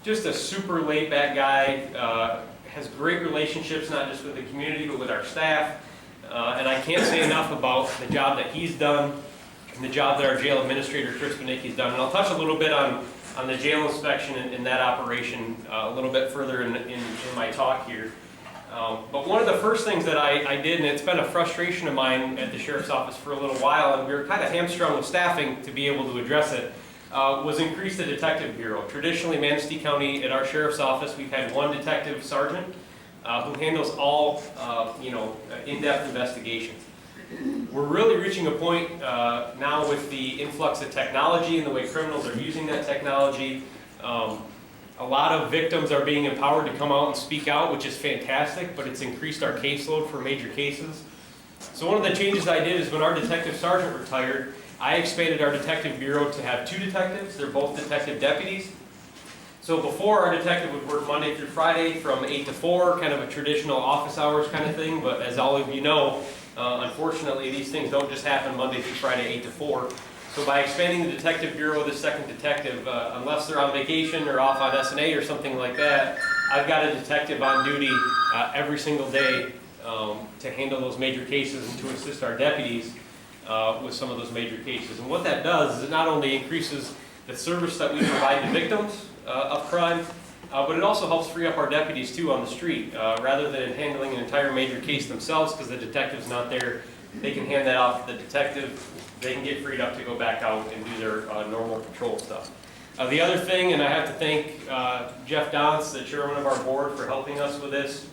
just a super laid-back guy, has great relationships not just with the community but with our staff. And I can't say enough about the job that he's done and the job that our jail administrator, Chris Benicki's done. And I'll touch a little bit on the jail inspection and that operation a little bit further in my talk here. But one of the first things that I did, and it's been a frustration of mine at the Sheriff's Office for a little while, and we were kind of hamstrung with staffing to be able to address it, was increase the detective bureau. Traditionally, Manistee County, at our Sheriff's Office, we've had one detective sergeant who handles all in-depth investigations. We're really reaching a point now with the influx of technology and the way criminals are using that technology. A lot of victims are being empowered to come out and speak out, which is fantastic, but it's increased our caseload for major cases. So one of the changes I did is when our detective sergeant retired, I expanded our detective bureau to have 2 detectives. They're both detective deputies. So before, our detective would work Monday through Friday from 8 to 4, kind of a traditional office hours kind of thing, but as all of you know, unfortunately, these things don't just happen Monday through Friday, 8 to 4. So by expanding the detective bureau with a second detective, unless they're on vacation or off on S&A or something like that, I've got a detective on duty every single day to handle those major cases and to assist our deputies with some of those major cases. And what that does is it not only increases the service that we provide to victims of crime, but it also helps free up our deputies too on the street. Rather than handling an entire major case themselves because the detective's not there, they can hand that off to the detective. They can get freed up to go back out and do their normal patrol stuff. The other thing, and I have to thank Jeff Dons, the chairman of our board, for helping us with this.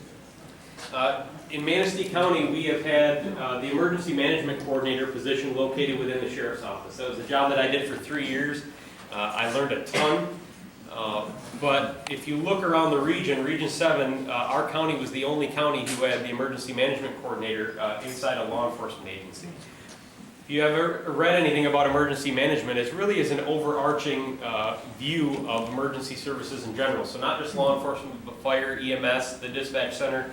In Manistee County, we have had the emergency management coordinator position located within the sheriff's office. That was a job that I did for 3 years. I learned a ton. But if you look around the region, Region 7, our county was the only county who had the emergency management coordinator inside a law enforcement agency. If you ever read anything about emergency management, it really is an overarching view of emergency services in general. So not just law enforcement, but fire, EMS, the dispatch center.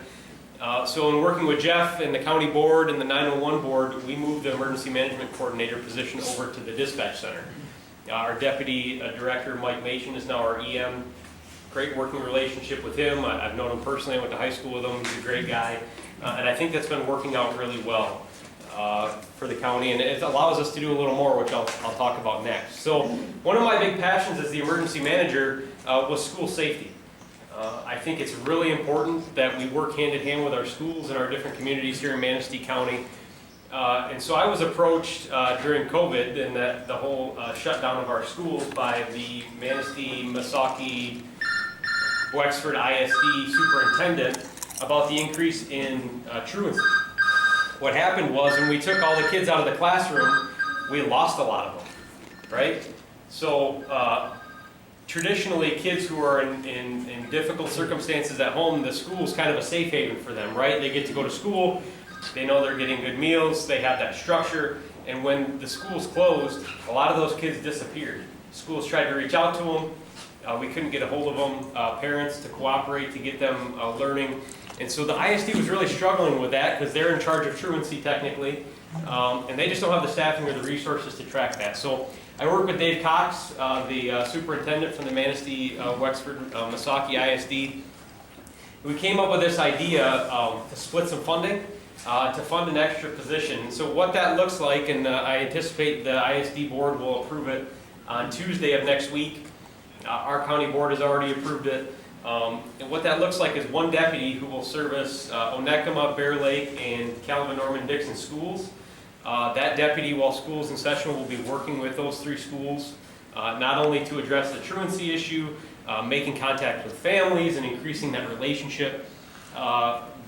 So in working with Jeff and the county board and the 911 board, we moved the emergency management coordinator position over to the dispatch center. Our deputy director, Mike Machen, is now our EM. Great working relationship with him. I've known him personally. I went to high school with him. He's a great guy. And I think that's been working out really well for the county. And it allows us to do a little more, which I'll talk about next. So one of my big passions as the emergency manager was school safety. I think it's really important that we work hand in hand with our schools and our different communities here in Manistee County. And so I was approached during COVID and the whole shutdown of our schools by the Manistee, Missaukee, Wexford ISD superintendent about the increase in truancy. What happened was when we took all the kids out of the classroom, we lost a lot of them, right? So traditionally, kids who are in difficult circumstances at home, the school is kind of a safe haven for them, right? They get to go to school. They know they're getting good meals, they have that structure, and when the schools closed, a lot of those kids disappeared. Schools tried to reach out to them, we couldn't get a hold of them, parents to cooperate to get them learning, and so the ISD was really struggling with that because they're in charge of truancy technically, and they just don't have the staffing or the resources to track that. So I worked with Dave Cox, the superintendent from the Manistee, Wexford, Missaukee ISD. We came up with this idea to split some funding. To fund an extra position. So what that looks like, and I anticipate the ISD board will approve it on Tuesday of next week. Our county board has already approved it. And what that looks like is one deputy who will service Onekama, Bear Lake, and Calvin Norman Dixon schools. That deputy, while school's in session, will be working with those 3 schools, not only to address the truancy issue, making contact with families and increasing that relationship,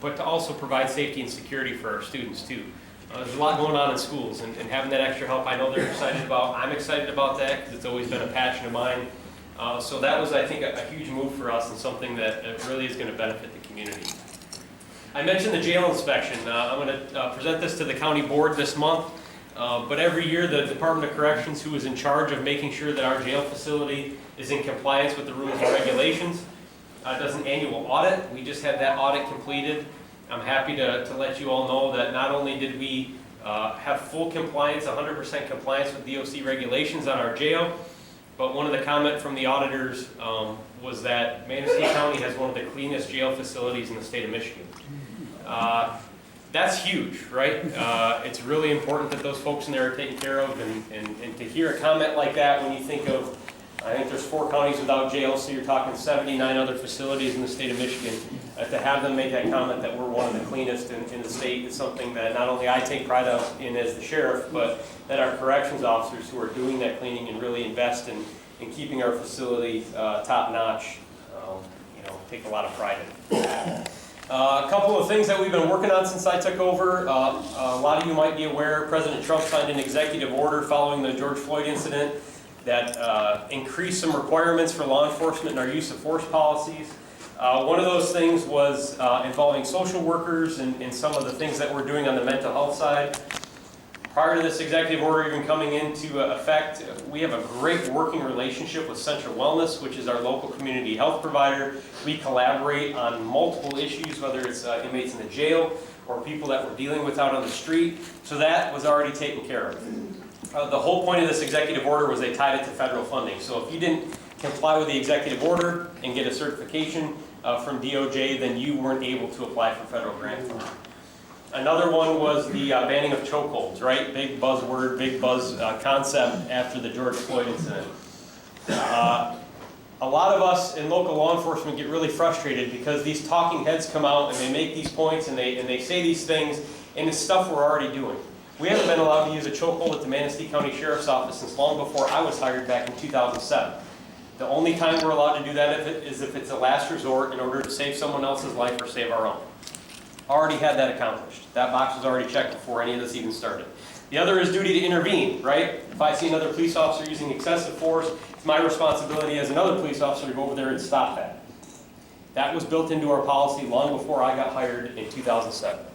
but to also provide safety and security for our students too. There's a lot going on in schools, and having that extra help, I know they're excited about. I'm excited about that because it's always been a passion of mine. So that was, I think, a huge move for us and something that really is going to benefit the community. I mentioned the jail inspection. I'm going to present this to the county board this month. But every year, the Department of Corrections, who is in charge of making sure that our jail facility is in compliance with the rules and regulations, does an annual audit. We just had that audit completed. I'm happy to let you all know that not only did we have full compliance, 100% compliance with DOC regulations on our jail, but one of the comments from the auditors was that Manistee County has one of the cleanest jail facilities in the state of Michigan. That's huge, right? It's really important that those folks in there are taken care of, and to hear a comment like that when you think of, I think there's 4 counties without jails, so you're talking 79 other facilities in the state of Michigan. To have them make that comment that we're one of the cleanest in the state is something that not only I take pride in as the sheriff, but that our corrections officers who are doing that cleaning and really invest in keeping our facility top notch, take a lot of pride in. A couple of things that we've been working on since I took over. A lot of you might be aware President Trump signed an executive order following the George Floyd incident that increased some requirements for law enforcement in our use of force policies. One of those things was involving social workers and some of the things that we're doing on the mental health side. Prior to this executive order even coming into effect, we have a great working relationship with Central Wellness, which is our local community health provider. We collaborate on multiple issues, whether it's inmates in the jail or people that we're dealing with out on the street. So that was already taken care of. The whole point of this executive order was they tied it to federal funding. So if you didn't comply with the executive order and get a certification from DOJ, then you weren't able to apply for federal grant funding. Another one was the banning of chokeholds, right? Big buzzword, big buzz concept after the George Floyd incident. A lot of us in local law enforcement get really frustrated because these talking heads come out and they make these points and they say these things, and it's stuff we're already doing. We haven't been allowed to use a chokehold at the Manistee County Sheriff's Office since long before I was hired back in 2007. The only time we're allowed to do that is if it's a last resort in order to save someone else's life or save our own. Already had that accomplished. That box was already checked before any of this even started. The other is duty to intervene, right? If I see another police officer using excessive force, it's my responsibility as another police officer to go over there and stop that. That was built into our policy long before I got hired in 2007.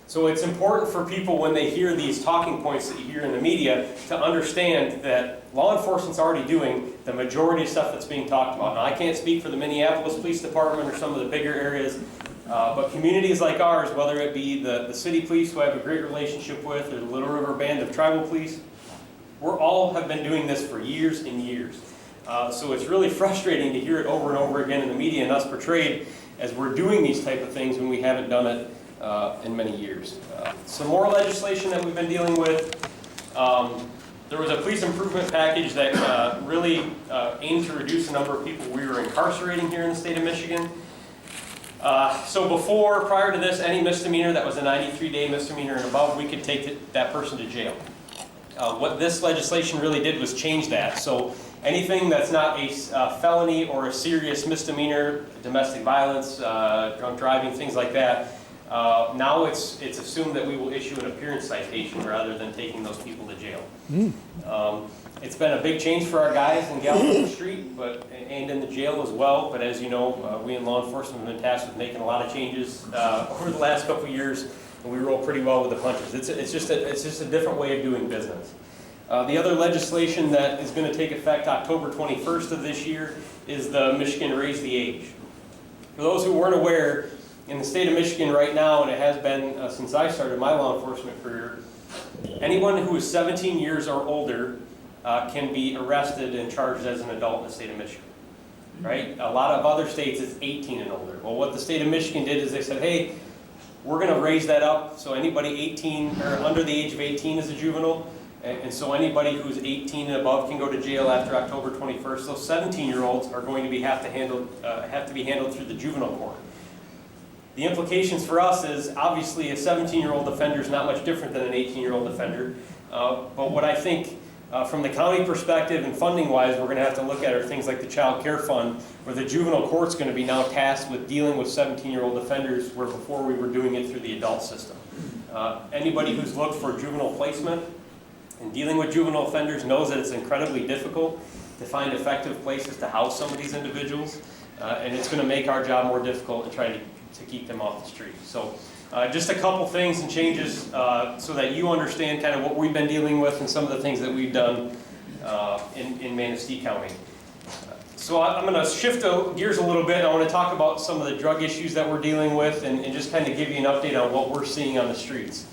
So it's important for people when they hear these talking points that you hear in the media to understand that law enforcement's already doing the majority of stuff that's being talked about. Now, I can't speak for the Minneapolis Police Department or some of the bigger areas, but communities like ours, whether it be the city police who I have a great relationship with or the Little River Band of Tribal Police, we're all have been doing this for years and years. So it's really frustrating to hear it over and over again in the media and us portrayed as we're doing these type of things when we haven't done it in many years. Some more legislation that we've been dealing with. There was a police improvement package that really aimed to reduce the number of people we were incarcerating here in the state of Michigan. So prior to this, any misdemeanor that was a 93-day misdemeanor and above, we could take that person to jail. What this legislation really did was change that. So anything that's not a felony or a serious misdemeanor, domestic violence, drunk driving, things like that, now it's assumed that we will issue an appearance citation rather than taking those people to jail. It's been a big change for our guys and gals on the street, and in the jail as well. But as you know, we in law enforcement have been tasked with making a lot of changes over the last couple of years, and we roll pretty well with the punches. It's just a different way of doing business. The other legislation that is going to take effect October 21st of this year is the Michigan Raise the Age. For those who weren't aware, in the state of Michigan right now, and it has been since I started my law enforcement career, anyone who is 17 years or older can be arrested and charged as an adult in the state of Michigan. Right? A lot of other states it's 18 and older. Well, what the state of Michigan did is they said, hey, we're going to raise that up so anybody 18 or under the age of 18 is a juvenile, and so anybody who's 18 and above can go to jail after October 21st. Those 17-year-olds are going to have to be handled through the juvenile court. The implications for us is obviously a 17-year-old offender is not much different than an 18-year-old offender. But what I think from the county perspective and funding-wise we're going to have to look at are things like the Child Care Fund, where the juvenile court's going to be now tasked with dealing with 17-year-old offenders, where before we were doing it through the adult system. Anybody who's looked for juvenile placement and dealing with juvenile offenders knows that it's incredibly difficult to find effective places to house some of these individuals, and it's going to make our job more difficult in trying to keep them off the street. So Just a couple things and changes so that you understand kind of what we've been dealing with and some of the things that we've done in Manistee County. So I'm going to shift gears a little bit. I want to talk about some of the drug issues that we're dealing with and just kind of give you an update on what we're seeing on the streets.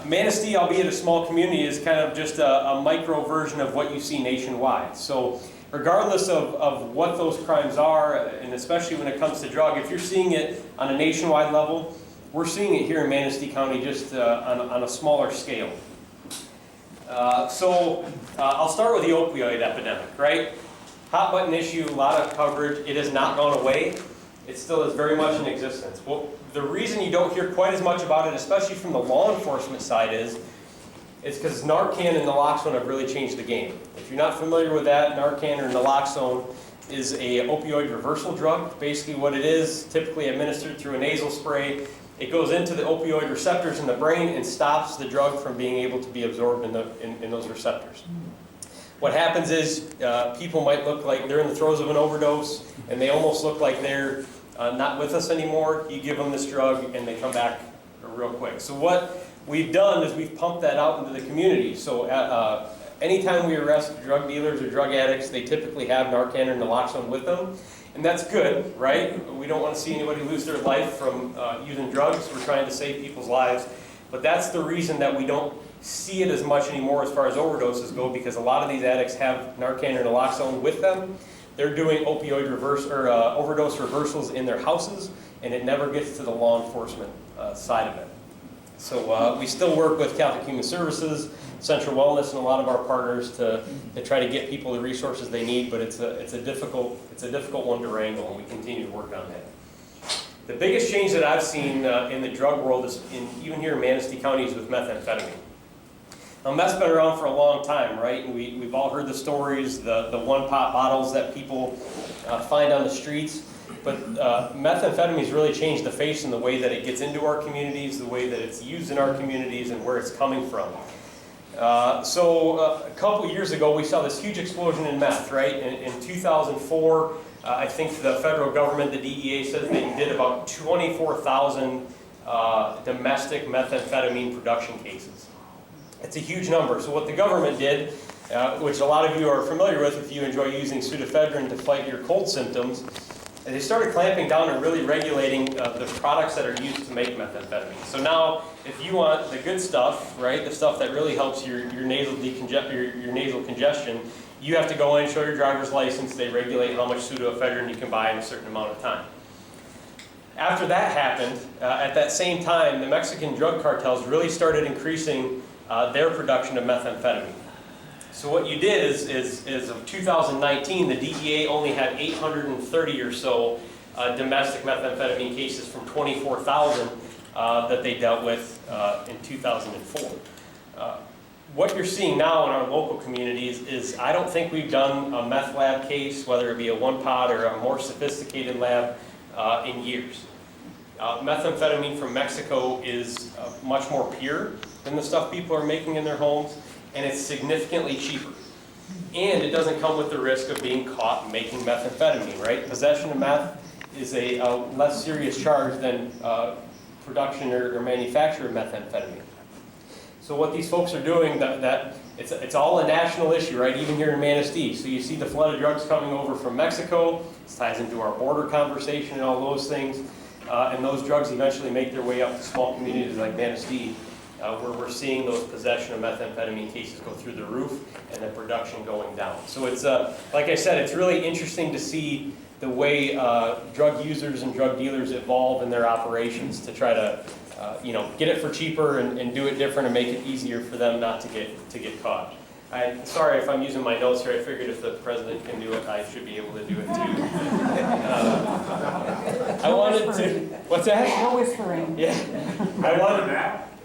Manistee, albeit a small community, is kind of just a micro version of what you see nationwide. So regardless of what those crimes are, and especially when it comes to drug, if you're seeing it on a nationwide level, we're seeing it here in Manistee County just on a smaller scale. I'll start with the opioid epidemic, right? Hot button issue, a lot of coverage. It has not gone away. It still is very much in existence. Well, the reason you don't hear quite as much about it, especially from the law enforcement side, is because Narcan and naloxone have really changed the game. If you're not familiar with that, Narcan or naloxone is a opioid reversal drug. Basically what it is, typically administered through a nasal spray, it goes into the opioid receptors in the brain and stops the drug from being able to be absorbed in those receptors. What happens is people might look like they're in the throes of an overdose and they almost look like they're not with us anymore. You give them this drug and they come back real quick. So what we've done is we've pumped that out into the community. So anytime we arrest drug dealers or drug addicts, they typically have Narcan or naloxone with them. And that's good, right? We don't want to see anybody lose their life from using drugs. We're trying to save people's lives. But that's the reason that we don't see it as much anymore as far as overdoses go, because a lot of these addicts have Narcan or naloxone with them. They're doing opioid overdose reversals in their houses, and it never gets to the law enforcement side of it. So we still work with Catholic Human Services, Central Wellness, and a lot of our partners to try to get people the resources they need, but it's a difficult one to wrangle, and we continue to work on that. The biggest change that I've seen in the drug world is even here in Manistee County is with methamphetamine. Now, meth's been around for a long time, right? And we've all heard the stories, the one-pot bottles that people find on the streets. But methamphetamine's really changed the face and the way that it gets into our communities, the way that it's used in our communities, and where it's coming from. A couple years ago, we saw this huge explosion in meth, right? In 2004, I think the federal government, the DEA, says they did about 24,000 domestic methamphetamine production cases. It's a huge number. So what the government did, which a lot of you are familiar with if you enjoy using pseudoephedrine to fight your cold symptoms, they started clamping down and really regulating the products that are used to make methamphetamine. So now, if you want the good stuff, right, the stuff that really helps your nasal congestion, you have to go in, show your driver's license. They regulate how much pseudoephedrine you can buy in a certain amount of time. After that happened, at that same time, the Mexican drug cartels really started increasing their production of methamphetamine. So what you did is of 2019, the DEA only had 830 or so domestic methamphetamine cases from 24,000 that they dealt with in 2004. What you're seeing now in our local communities is I don't think we've done a meth lab case, whether it be a one-pot or a more sophisticated lab, in years. Methamphetamine from Mexico is much more pure than the stuff people are making in their homes, and it's significantly cheaper. And it doesn't come with the risk of being caught making methamphetamine, right? Possession of meth is a less serious charge than production or manufacture of methamphetamine. So what these folks are doing, it's all a national issue, right? Even here in Manistee. So you see the flood of drugs coming over from Mexico. This ties into our border conversation and all those things. And those drugs eventually make their way up to small communities like Manistee, where we're seeing those possession of methamphetamine cases go through the roof and the production going down. So it's, like I said, it's really interesting to see the way drug users and drug dealers evolve in their operations to try to get it for cheaper and do it different and make it easier for them not to get caught. Sorry if I'm using my notes here. I figured if the president can do it, I should be able to do it too. I wanted to. What's that? No whispering. Yeah. I wanted.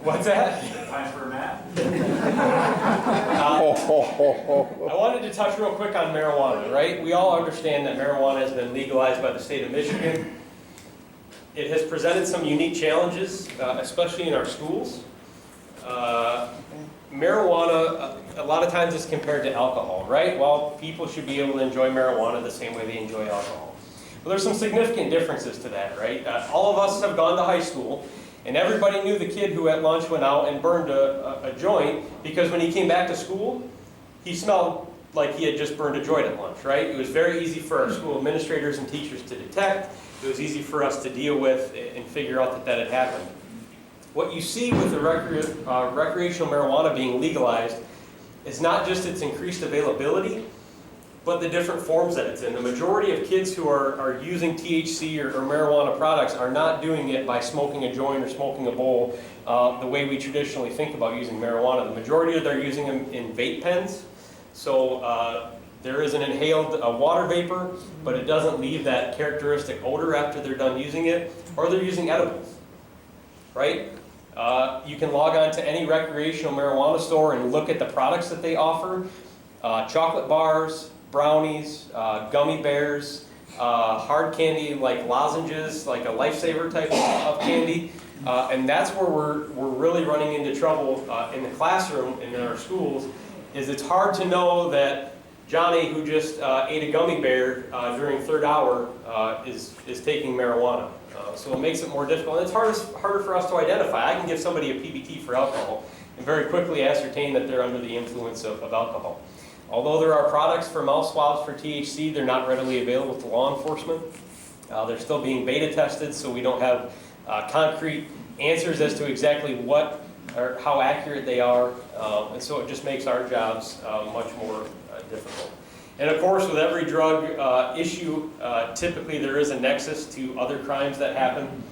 What's that? Time for a nap. I wanted to touch real quick on marijuana. Right? We all understand that marijuana has been legalized by the state of Michigan. It has presented some unique challenges, especially in our schools. Marijuana, a lot of times is compared to alcohol, right? Well, people should be able to enjoy marijuana the same way they enjoy alcohol. But there's some significant differences to that, right? All of us have gone to high school, And everybody knew the kid who at lunch went out and burned a joint, because when he came back to school, he smelled like he had just burned a joint at lunch, right? It was very easy for our school administrators and teachers to detect. It was easy for us to deal with and figure out that that had happened. What you see with the recreational marijuana being legalized is not just its increased availability, but the different forms that it's in. The majority of kids who are using THC or marijuana products are not doing it by smoking a joint or smoking a bowl the way we traditionally think about using marijuana. The majority of they're using them in vape pens. So there is an inhaled water vapor, but it doesn't leave that characteristic odor after they're done using it, or they're using edibles, right? You can log on to any recreational marijuana store and look at the products that they offer. Chocolate bars, brownies, gummy bears, hard candy like lozenges, like a lifesaver type of candy. And that's where we're really running into trouble in the classroom and in our schools, is it's hard to know that Johnny, who just ate a gummy bear during third hour, is taking marijuana. So it makes it more difficult. And it's harder for us to identify. I can give somebody a PBT for alcohol and very quickly ascertain that they're under the influence of alcohol. Although there are products for mouth swabs for THC, they're not readily available to law enforcement. They're still being beta tested, so we don't have concrete answers as to exactly what or how accurate they are. And so it just makes our jobs much more difficult. And of course, with every drug issue, typically there is a nexus to other crimes that happen.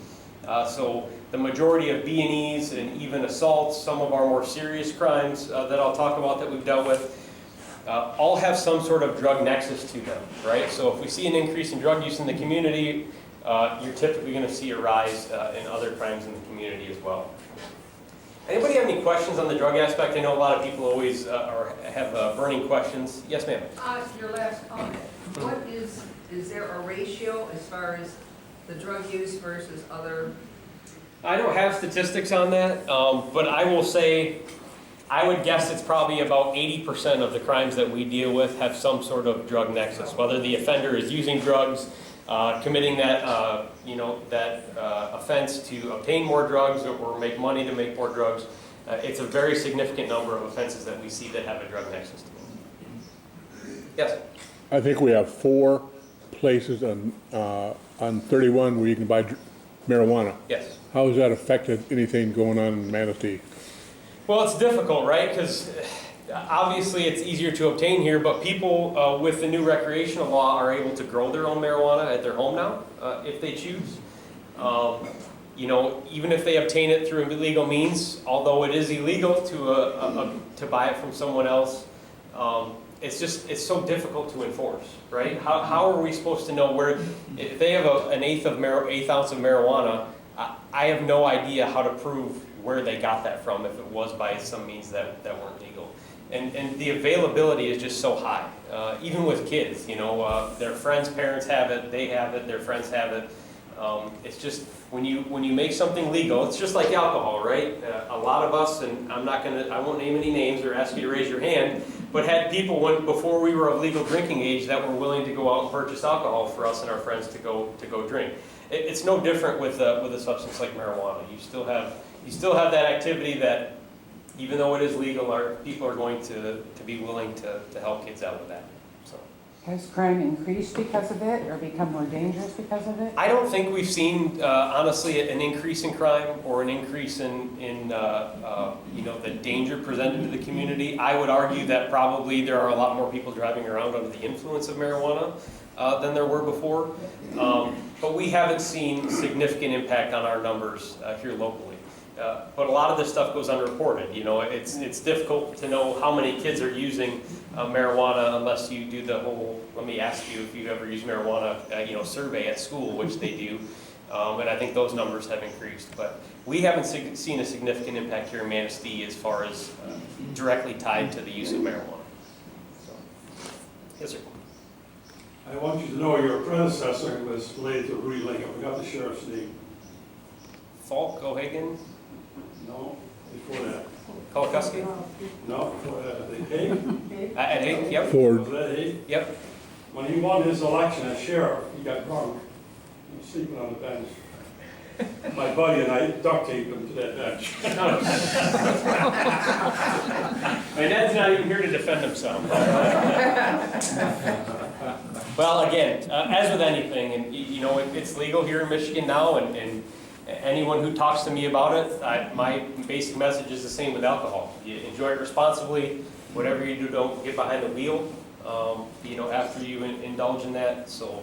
So the majority of B&Es and even assaults, some of our more serious crimes that I'll talk about that we've dealt with, all have some sort of drug nexus to them, right? So if we see an increase in drug use in the community, you're typically going to see a rise in other crimes in the community as well. Anybody have any questions on the drug aspect? I know a lot of people always have burning questions. Yes, ma'am. Your last comment. What is there a ratio as far as the drug use versus other? I don't have statistics on that, but I will say, I would guess it's probably about 80% of the crimes that we deal with have some sort of drug nexus, whether the offender is using drugs, committing that offense to obtain more drugs or make money to make more drugs. It's a very significant number of offenses that we see that have a drug nexus to them. Yes? I think we have 4 places on 31 where you can buy marijuana. Yes. How has that affected anything going on in Manatee? Well, it's difficult, right? Because obviously it's easier to obtain here, but people with the new recreational law are able to grow their own marijuana at their home now, if they choose. Even if they obtain it through illegal means, although it is illegal to buy it from someone else, it's so difficult to enforce, right? How are we supposed to know where, if they have an eighth ounce of marijuana, I have no idea how to prove where they got that from if it was by some means that weren't legal. And the availability is just so high. Even with kids, their friends' parents have it, they have it, their friends have it. It's just, when you make something legal, it's just like alcohol, right? A lot of us, and I won't name any names or ask you to raise your hand, but had people before we were of legal drinking age that were willing to go out and purchase alcohol for us and our friends to go drink. It's no different with a substance like marijuana. You still have that activity that, even though it is legal, people are going to be willing to help kids out with that. So. Has crime increased because of it, or become more dangerous because of it? I don't think we've seen, honestly, an increase in crime or an increase in the danger presented to the community. I would argue that probably there are a lot more people driving around under the influence of marijuana than there were before. But we haven't seen significant impact on our numbers here locally. But a lot of this stuff goes unreported. It's difficult to know how many kids are using marijuana unless you do the whole, let me ask you if you ever use marijuana, survey at school, which they do. And I think those numbers have increased. But we haven't seen a significant impact here in Manistee as far as directly tied to the use of marijuana. So, yes, sir. I want you to know your predecessor was related to Rudy Lincoln. We got the sheriff's name. Falk, O'Hagan, No, before that. Kolakowski? No, before that. Haig? At Haig, yep. Ford. Was that Haig? Yep. When he won his election as sheriff, he got drunk. He was sleeping on the bench. My buddy and I duct taped him to that bench. My dad's not even here to defend himself. Well, again, as with anything, and you know, it's legal here in Michigan now, and anyone who talks to me about it, my basic message is the same with alcohol. You enjoy it responsibly. Whatever you do, don't get behind the wheel, you know, after you indulge in that. So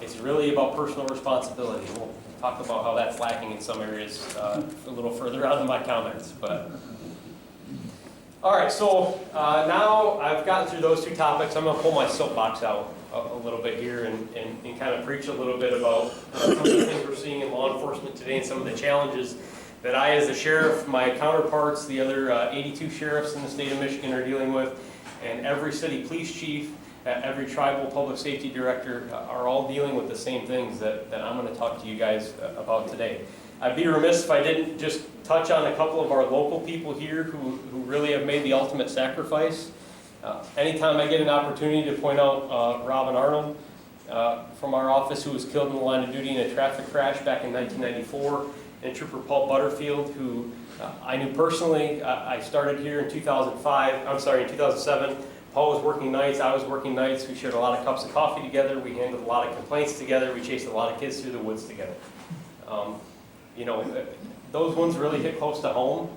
it's really about personal responsibility. We'll talk about how that's lacking in some areas a little further on in my comments. But all right, so now I've gotten through those two topics. I'm going to pull my soapbox out a little bit here and kind of preach a little bit about some of the things we're seeing in law enforcement today and some of the challenges that I, as a sheriff, my counterparts, the other 82 sheriffs in the state of Michigan are dealing with, and every city police chief, every tribal public safety director are all dealing with the same things that I'm going to talk to you guys about today. I'd be remiss if I didn't just touch on a couple of our local people here who really have made the ultimate sacrifice. Anytime I get an opportunity to point out Robin Arnold from our office, who was killed in the line of duty in a traffic crash back in 1994, and Trooper Paul Butterfield, who I knew personally. I started here in 2007. Paul was working nights, I was working nights. We shared a lot of cups of coffee together. We handled a lot of complaints together. We chased a lot of kids through the woods together. You know, those ones really hit close to home,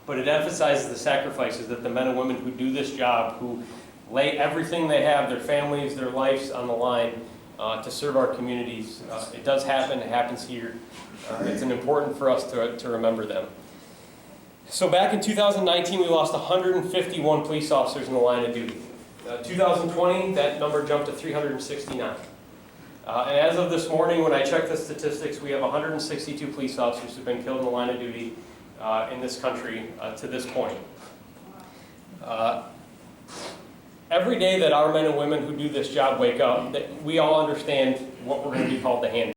but it emphasizes the sacrifices that the men and women who do this job, who lay everything they have, their families, their lives on the line to serve our communities. It does happen, it happens here. It's important for us to remember them. So back in 2019, we lost 151 police officers in the line of duty. 2020, that number jumped to 369. And as of this morning, when I checked the statistics, we have 162 police officers who've been killed in the line of duty in this country to this point. Every day that our men and women who do this job wake up, we all understand what we're going to be called the hand.